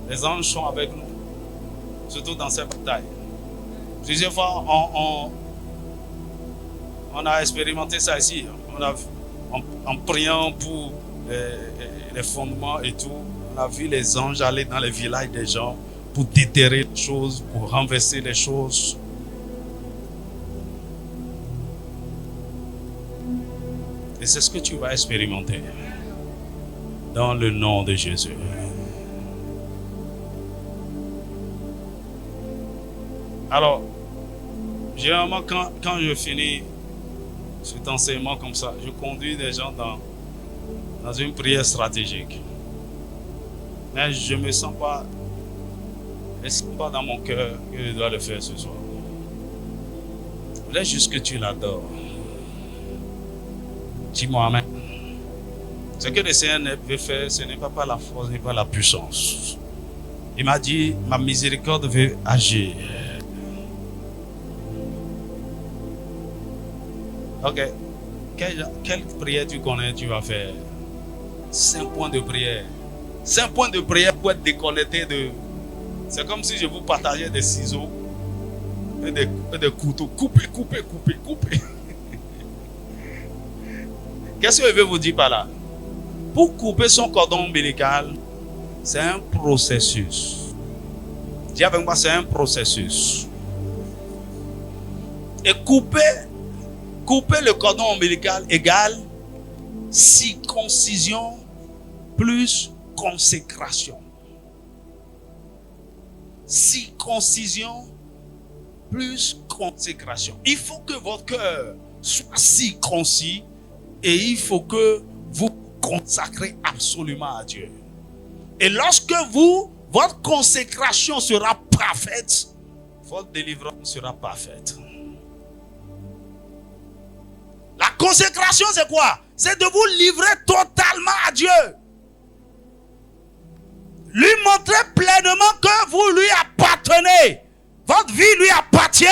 Les anges sont avec nous, surtout dans ces batailles. Plusieurs fois, on a expérimenté ça ici. En priant pour les fondements et tout, on a vu les anges aller dans les villages des gens pour déterrer les choses, pour renverser les choses. Et c'est ce que tu vas expérimenter dans le nom de Jésus. Alors, généralement, quand je finis cet enseignement comme ça, je conduis des gens dans une prière stratégique. Mais je ne me sens pas dans mon cœur que je dois le faire ce soir. Je voulais juste que tu l'adores. Dis-moi amen. Ce que le Seigneur veut faire, ce n'est pas par la force, ce n'est pas la puissance. Il m'a dit, ma miséricorde veut agir. Ok. Quelle prière tu connais, tu vas faire? 5 points de prière. 5 points de prière pour être déconnecté de... C'est comme si je vous partageais des ciseaux et des couteaux. Coupez. Qu'est-ce que je veux vous dire par là? Pour couper son cordon ombilical, c'est un processus. Dis avec moi, c'est un processus. Et couper le cordon ombilical égale circoncision plus consécration. Circoncision plus consécration. Il faut que votre cœur soit circoncis et il faut que vous consacrez absolument à Dieu. Et lorsque votre consécration sera parfaite, votre délivrance sera parfaite. La consécration, c'est quoi? C'est de vous livrer totalement à Dieu. Lui montrer pleinement que vous lui appartenez. Votre vie lui appartient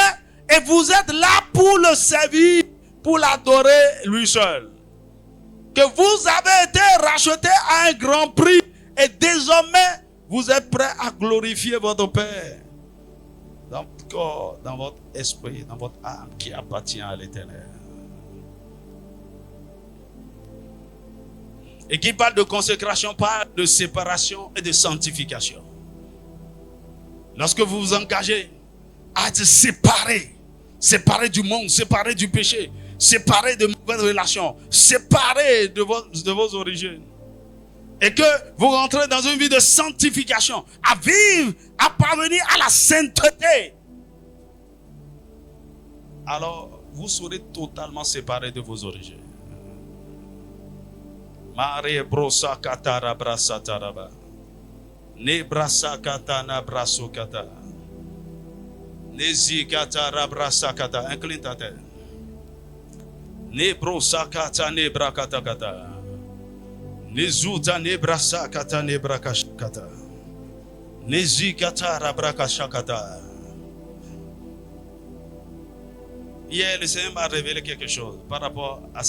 et vous êtes là pour le servir, pour l'adorer lui seul. Que vous avez été racheté à un grand prix et désormais vous êtes prêt à glorifier votre Père dans votre corps, dans votre esprit, dans votre âme qui appartient à l'Éternel. Et qui parle de consécration, parle de séparation et de sanctification. Lorsque vous vous engagez à être séparé du monde, séparé du péché, séparé de mauvaises relations, séparé de vos origines, et que vous rentrez dans une vie de sanctification, à vivre, à parvenir à la sainteté, alors vous serez totalement séparé de vos origines. Mare brosa katara brasa taraba. Ne brasa katana braso kata. Nezi katara brasa kata. Incline ta tête. Ne brosa kata ne brakata kata. Nezuta ne brasa kata ne brakashkata. Nezi katara brakashkata. Hier, le Seigneur m'a révélé quelque chose par rapport à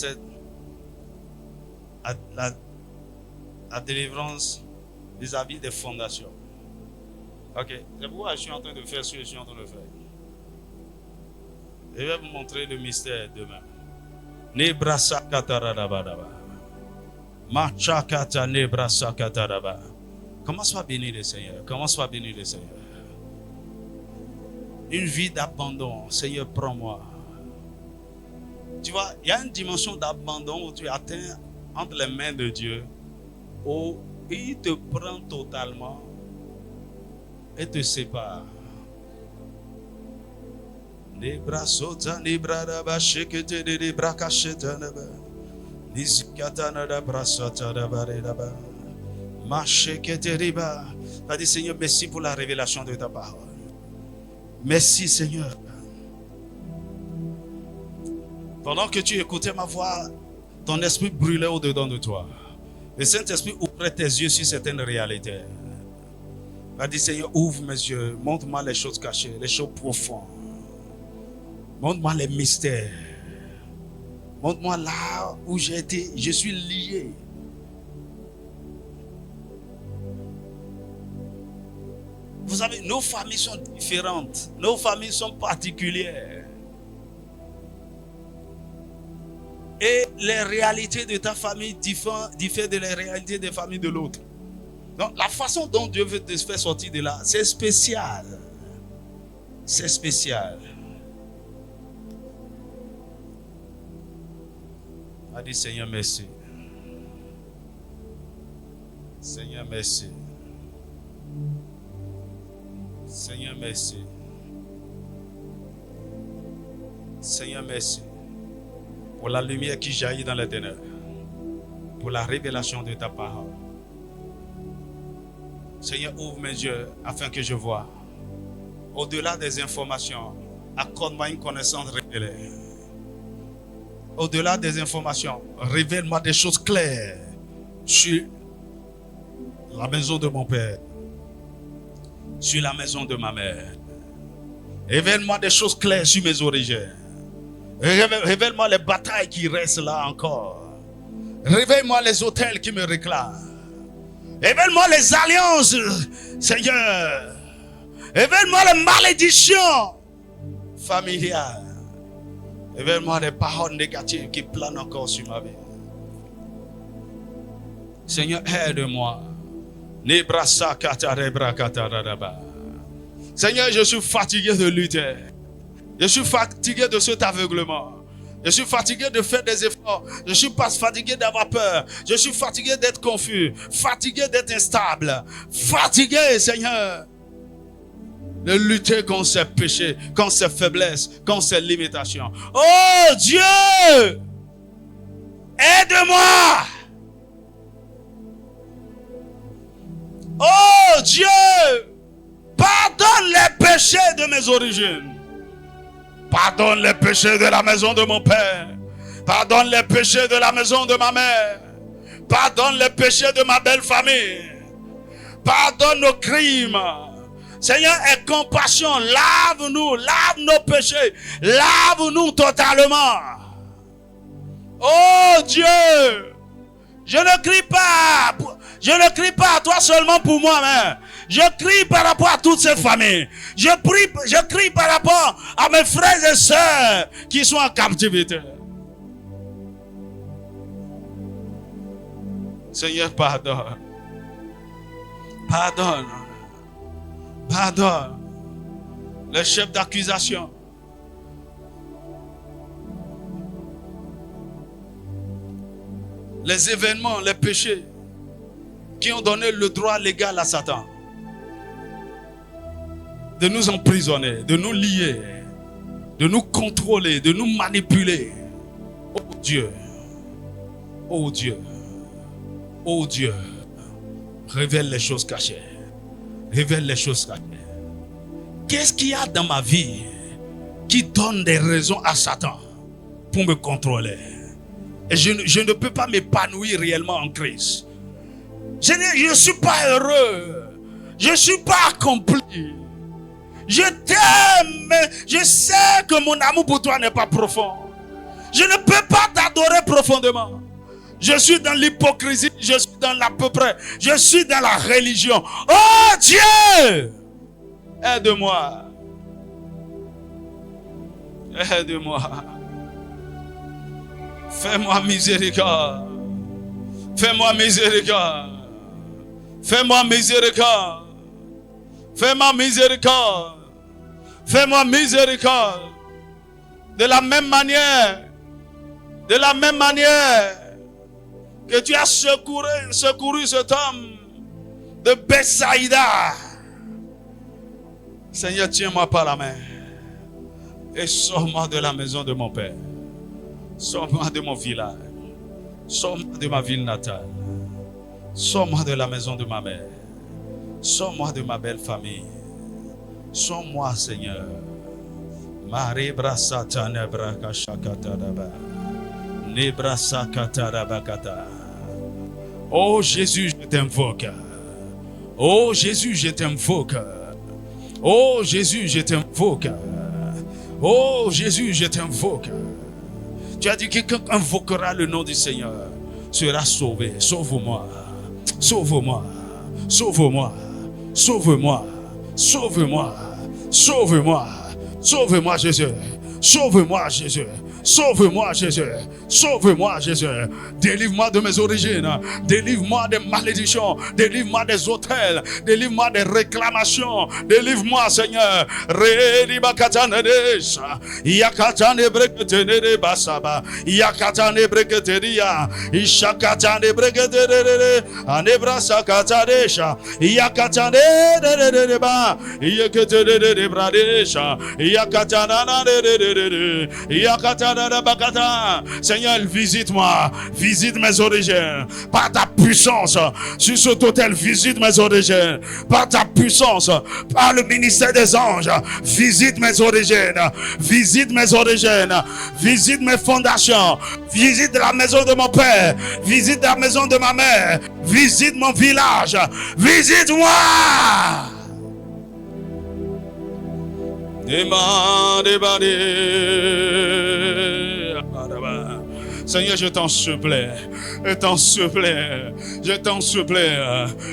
la délivrance vis-à-vis des fondations. Ok, c'est pourquoi je suis en train de faire ce que je suis en train de faire. Je vais vous montrer le mystère demain. Nebrasa katarabadaba. Machakata nebrasa kataraba. Commence à bénir le Seigneur. Commence à bénir le Seigneur. Une vie d'abandon. Seigneur, prends-moi. Tu vois, il y a une dimension d'abandon où tu atteins entre les mains de Dieu, où il te prend totalement et te sépare. Les bras sautent, les bras d'abord, chekete les bras cachés d'abord, les katana d'abord, sautent d'abord, d'abord, machekete riba. Va dire Seigneur, merci pour la révélation de ta parole. Merci Seigneur. Pendant que tu écoutais ma voix, ton esprit brûlait au-dedans de toi. Le Saint-Esprit ouvrait tes yeux sur certaines réalités. Va dire Seigneur, ouvre mes yeux, montre-moi les choses cachées, les choses profondes. Montre-moi les mystères. Montre-moi là où j'ai été, je suis lié. Vous savez, nos familles sont différentes, nos familles sont particulières. Et les réalités de ta famille diffèrent de les réalités des familles de l'autre. Donc la façon dont Dieu veut te faire sortir de là, c'est spécial. C'est spécial. On a dit Seigneur merci. Seigneur merci. Seigneur merci. Seigneur merci. Pour la lumière qui jaillit dans les ténèbres, pour la révélation de ta parole. Seigneur, ouvre mes yeux afin que je vois. Au-delà des informations, accorde-moi une connaissance révélée. Au-delà des informations, révèle-moi des choses claires sur la maison de mon père, sur la maison de ma mère. Révèle-moi des choses claires sur mes origines. Révèle-moi les batailles qui restent là encore. Révèle-moi les hôtels qui me réclament. Révèle-moi les alliances, Seigneur. Révèle-moi les malédictions familiales. Révèle-moi les paroles négatives qui planent encore sur ma vie. Seigneur, aide-moi. Seigneur, je suis fatigué de lutter. Je suis fatigué de cet aveuglement. Je suis fatigué de faire des efforts. Je suis pas fatigué d'avoir peur. Je suis fatigué d'être confus. Fatigué d'être instable. Fatigué, Seigneur, de lutter contre ces péchés, contre ces faiblesses, contre ces limitations. Oh Dieu, aide-moi. Oh Dieu, pardonne les péchés de mes origines. Pardonne les péchés de la maison de mon père. Pardonne les péchés de la maison de ma mère. Pardonne les péchés de ma belle famille. Pardonne nos crimes. Seigneur, aie compassion. Lave-nous, lave nos péchés. Lave-nous totalement. Oh Dieu, je ne crie pas à toi seulement pour moi-même. Je crie par rapport à toutes ces familles. Je crie par rapport à mes frères et sœurs qui sont en captivité. Seigneur, pardonne. Pardonne. Pardonne. Les chefs d'accusation. Les événements, les péchés qui ont donné le droit légal à Satan de nous emprisonner, de nous lier, de nous contrôler, de nous manipuler. Oh Dieu, oh Dieu, oh Dieu, révèle les choses cachées. Révèle les choses cachées. Qu'est-ce qu'il y a dans ma vie qui donne des raisons à Satan pour me contrôler? Et je ne peux pas m'épanouir réellement en Christ. Je ne suis pas heureux. Je ne suis pas accompli. Je t'aime, mais je sais que mon amour pour toi n'est pas profond. Je ne peux pas t'adorer profondément. Je suis dans l'hypocrisie, je suis dans l'à peu près, je suis dans la religion. Oh Dieu, aide-moi. Aide-moi. Fais-moi miséricorde. Fais-moi miséricorde. Fais-moi miséricorde. Fais-moi miséricorde. Fais-moi miséricorde. De la même manière que tu as secouru cet homme de Bethsaïda. Seigneur, tiens-moi par la main et sors-moi de la maison de mon père. Sors-moi de mon village. Sors-moi de ma ville natale. Sors-moi de la maison de ma mère. Sors-moi de ma belle famille. Sors-moi, Seigneur. Marie brasata nebraka shakatadaba. Nebrasakatarabakata. Oh Jésus, je t'invoque. Oh Jésus, je t'invoque. Oh Jésus, je t'invoque. Oh Jésus, je t'invoque. Tu as dit que quiconque invoquera le nom du Seigneur sera sauvé. Sauve-moi. Sauve-moi. Sauve-moi. Sauve-moi. Sauve-moi. Sauve-moi. Sauve-moi, Jésus. Sauve-moi, Jésus. Sauve-moi, Jésus. Sauve-moi, Jésus. Délivre-moi de mes origines. Délivre-moi des malédictions. Délivre-moi des hôtels. Délivre-moi des réclamations. Délivre-moi, Seigneur. Yakatane brekete basaba. Yakatane breketeria. Ishakatane breketere. Anebrasa katadesha. Yakatane ba. Yakatane bradesha. Yakatana de. Yakatana. Seigneur, visite-moi, visite mes origines par ta puissance sur cet autel. Visite mes origines par ta puissance, par le ministère des anges. Visite mes origines, visite mes origines, visite mes fondations, visite la maison de mon père, visite la maison de ma mère, visite mon village. Visite-moi. Seigneur, je t'en supplie, je t'en supplie, je t'en supplie.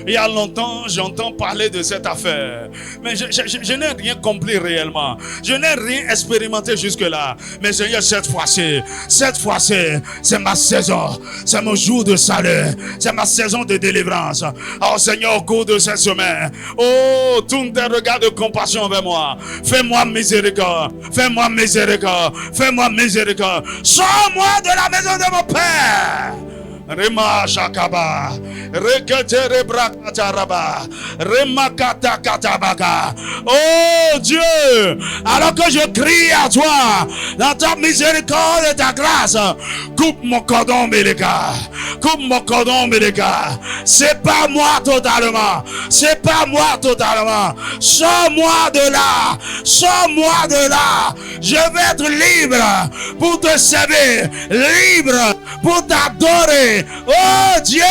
Il y a longtemps, j'entends parler de cette affaire, mais je n'ai rien compris réellement. Je n'ai rien expérimenté jusque-là. Mais Seigneur, cette fois-ci, c'est ma saison, c'est mon jour de salut, c'est ma saison de délivrance. Oh Seigneur, au cours de cette semaine, oh, tourne tes regards de compassion vers moi. Fais-moi miséricorde, fais-moi miséricorde, fais-moi miséricorde. Sors-moi de la maison de mon père. Rema Shakaba, Reketere Brakataraba, Remakata Katabaka. Oh Dieu, alors que je crie à toi, dans ta miséricorde et ta grâce, coupe mon cordon ombilical, coupe mon cordon ombilical. C'est pas moi totalement, c'est pas moi totalement. Sors-moi de là, sors-moi de là. Je vais être libre pour te servir, libre pour t'adorer. Oh Dieu!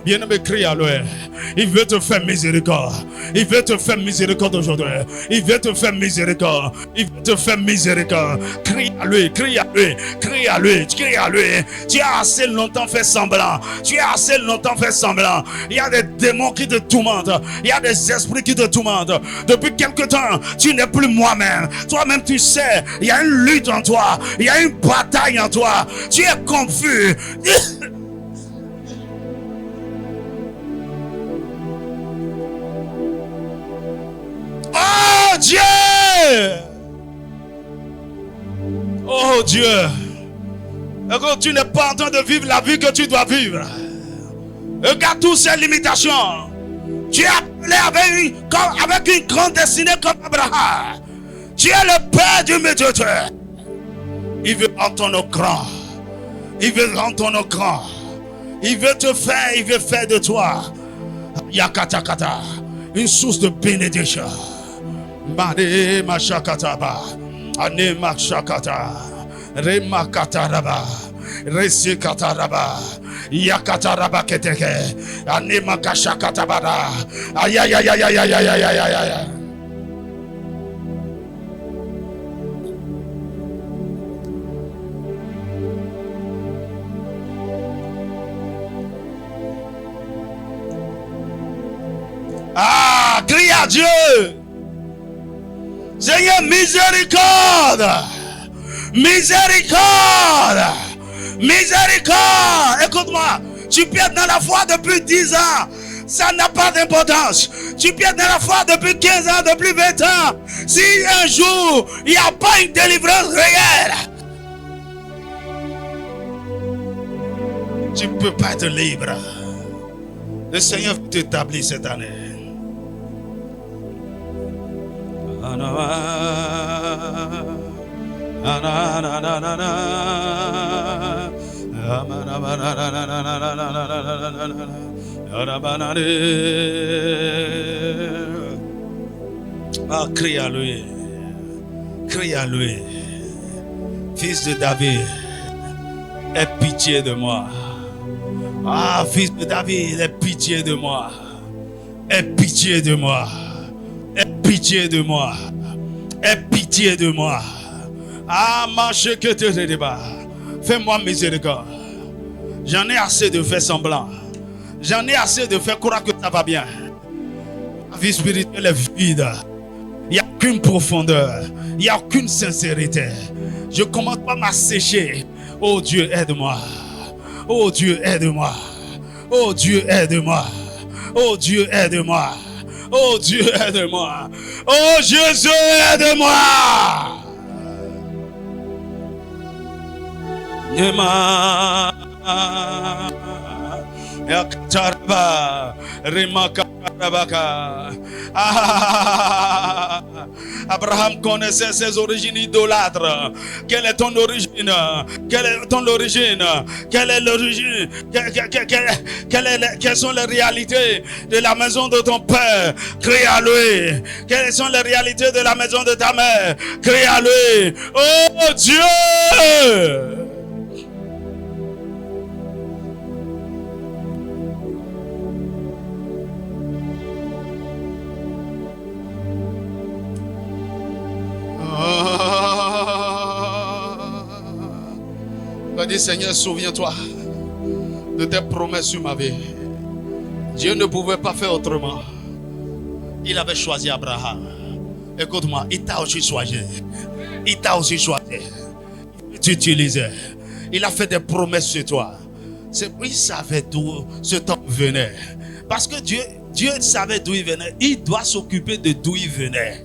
Bien-aimé, crie à lui. Il veut te faire miséricorde. Il veut te faire miséricorde aujourd'hui. Il veut te faire miséricorde. Il veut te faire miséricorde. Crie à lui, crie à lui, crie à lui, crie à lui. Tu as assez longtemps fait semblant. Tu as assez longtemps fait semblant. Il y a des démons qui te tourmentent. Il y a des esprits qui te tourmentent. Depuis quelque temps, tu n'es plus moi-même. Toi-même, tu sais, il y a une lutte en toi. Il y a une bataille en toi. Tu es confus. Oh Dieu! Oh Dieu! Écoute, tu n'es pas en train de vivre la vie que tu dois vivre. Regarde toutes ces limitations. Tu es appelé avec une grande destinée comme Abraham. Tu es le Père du médiateur. Il veut entendre nos cris. Il veut entendre nos cris. Il veut te faire, il veut faire de toi Yakatakata, une source de bénédiction. Mane mashakataba, ane mashakata, remakataraba, resikataraba, yakataraba keteke, ane makashakatabara, ayayayayayayayayayaya. Ah, crie à Dieu. Seigneur, miséricorde. Miséricorde. Miséricorde. Écoute-moi. Tu piètes dans la foi depuis 10 ans. Ça n'a pas d'importance. Tu piètes dans la foi depuis 15 ans, depuis 20 ans. Si un jour, il n'y a pas une délivrance réelle, tu ne peux pas être libre. Le Seigneur veut t'établir cette année. Ah, crie à lui. Crie à lui. Fils de David, aie pitié de moi. Ah, fils de David, aie pitié de moi. Aie pitié de moi. Aie pitié de moi. Aie pitié de moi. Ah, marche que te débat. Fais-moi miséricorde. J'en ai assez de faire semblant. J'en ai assez de faire croire que ça va bien. La vie spirituelle est vide. Il n'y a qu'une profondeur. Il n'y a aucune sincérité. Je commence pas à m'assécher. Oh Dieu, aide-moi. Oh Dieu, aide-moi. Oh Dieu, aide-moi. Oh Dieu, aide-moi. Oh Dieu, aide-moi. Oh Jésus, aide-moi. Yema Yakaraba Rimakarabaka. Abraham connaissait ses origines idolâtres. Quelle est ton origine? Quelle est ton origine? Quelle est l'origine? Quelles sont les réalités de la maison de ton père? Crie à lui. Quelles sont les réalités de la maison de ta mère? Crie à lui. Oh Dieu! Dis, Seigneur, souviens-toi de tes promesses sur ma vie. Dieu ne pouvait pas faire autrement. Il avait choisi Abraham. Écoute-moi, il t'a aussi choisi. Il t'a aussi choisi. Il t'utilisait. Il a fait des promesses sur toi. Il savait d'où ce temps venait. Parce que Dieu savait d'où il venait. Il doit s'occuper de d'où il venait.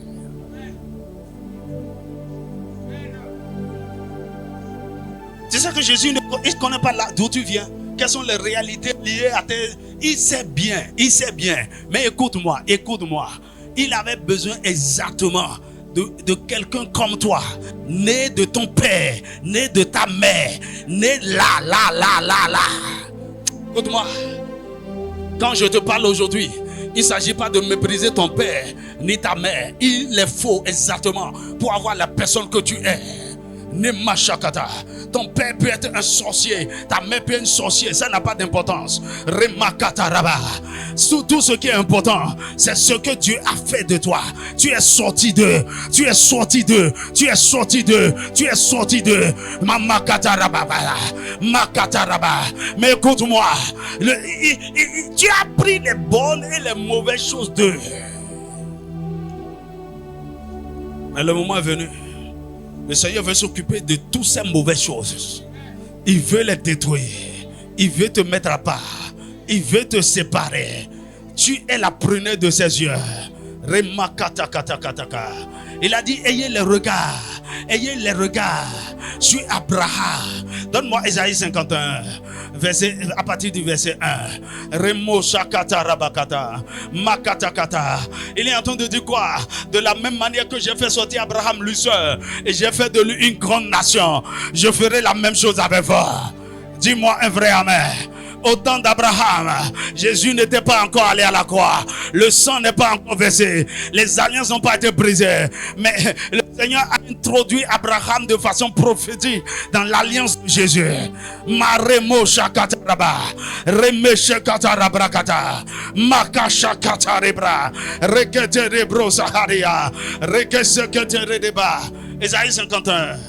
C'est ça que Jésus ne connaît pas d'où tu viens. Quelles sont les réalités liées à tes... Il sait bien. Mais écoute-moi. Il avait besoin exactement de quelqu'un comme toi, né de ton père, né de ta mère, né là. Écoute-moi. Quand je te parle aujourd'hui, il ne s'agit pas de mépriser ton père ni ta mère. Il les faut exactement pour avoir la personne que tu es. Nemashakata. Ton père peut être un sorcier, ta mère peut être une sorcière, ça n'a pas d'importance. Remakata Raba. Tout ce qui est important, c'est ce que Dieu a fait de toi. Tu es sorti de. Mamakata Raba. Makata Raba. Mais écoute-moi, tu as pris les bonnes et les mauvaises choses d'eux. Mais le moment est venu. Le Seigneur veut s'occuper de toutes ces mauvaises choses. Il veut les détruire. Il veut te mettre à part. Il veut te séparer. Tu es la prunelle de ses yeux. Il a dit, ayez les regards sur Abraham. Donne-moi Ésaïe 51, à partir du verset 1. Remo Shakata Rabakata, Makatakata. Il est en train de dire quoi? De la même manière que j'ai fait sortir Abraham lui seul, et j'ai fait de lui une grande nation, je ferai la même chose avec vous. Dis-moi un vrai amen. Au temps d'Abraham, Jésus n'était pas encore allé à la croix. Le sang n'est pas encore versé. Les alliances n'ont pas été brisées. Mais le Seigneur a introduit Abraham de façon prophétique dans l'alliance de Jésus. Maremo shakataraba, remeshakatarabrakata, makashakatarabra, reketerebro saharia, rekeseketeredeba. Ésaïe 51.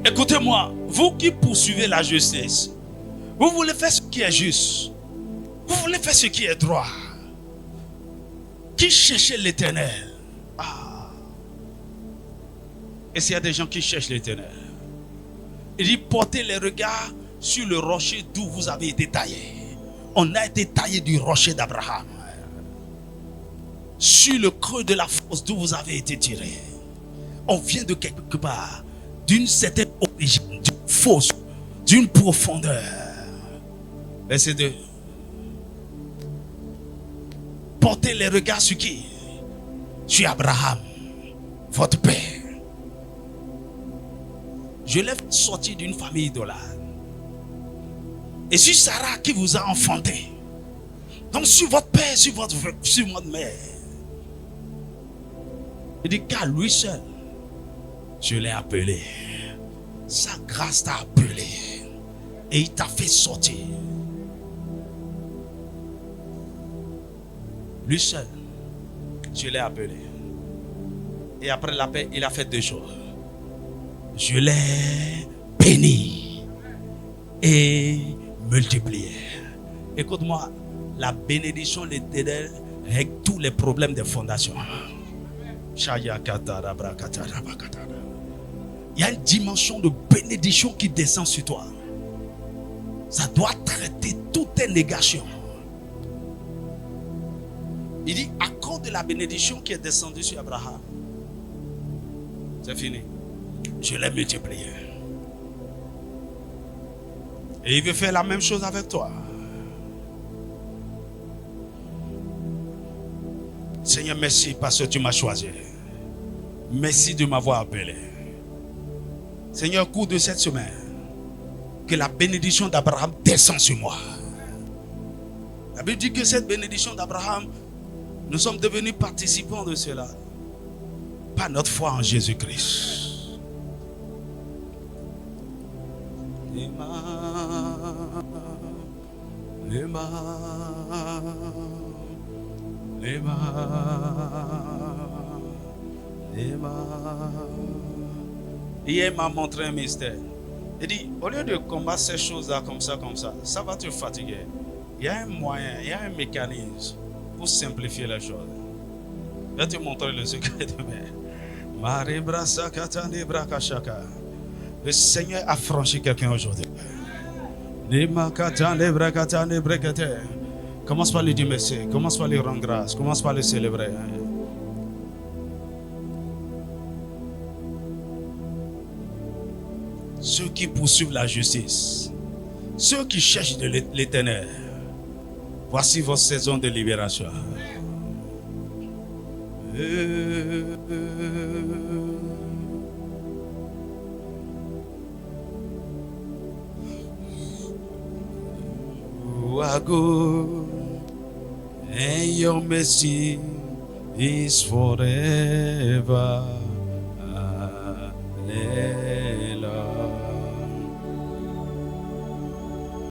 Écoutez-moi, vous qui poursuivez la justice, vous voulez faire ce qui est juste, vous voulez faire ce qui est droit, qui cherchez l'Éternel. Et s'il y a des gens qui cherchent l'Éternel, il dit portez les regards sur le rocher d'où vous avez été taillé. On a été taillé du rocher d'Abraham, sur le creux de la fosse d'où vous avez été tiré. On vient de quelque part, d'une certaine origine, d'une fosse, d'une profondeur. Verset 2. Portez les regards sur qui? Sur Abraham, votre père. Je l'ai sorti d'une famille idolâtre. Et sur Sarah qui vous a enfanté. Donc sur votre père, sur votre mère. Il dit car lui seul, je l'ai appelé. Sa grâce t'a appelé. Et il t'a fait sortir. Lui seul, je l'ai appelé. Et après l'appel, il a fait deux choses. Je l'ai béni et multiplié. Écoute-moi, la bénédiction de l'Éternel règle tous les problèmes des fondations. Il y a une dimension de bénédiction qui descend sur toi. Ça doit traiter toutes tes négations. Il dit, à cause de la bénédiction qui est descendue sur Abraham, c'est fini. Je l'ai multiplié. Et il veut faire la même chose avec toi. Seigneur, merci parce que tu m'as choisi. Merci de m'avoir appelé. Seigneur, au cours de cette semaine, que la bénédiction d'Abraham descend sur moi. La Bible dit que cette bénédiction d'Abraham, nous sommes devenus participants de cela. Par notre foi en Jésus-Christ. Hier, il m'a montré un mystère. Il dit, au lieu de combattre ces choses-là comme ça, ça va te fatiguer. Il y a un moyen, il y a un mécanisme pour simplifier les choses. Je vais te montrer le secret demain. Le Seigneur a franchi quelqu'un aujourd'hui. Commence par lui dire merci. Commence par lui rendre grâce. Commence par le célébrer. Ceux qui poursuivent la justice, ceux qui cherchent de l'Éternel, voici votre saison de libération. Wago, and your mercy is forever. Hallelujah.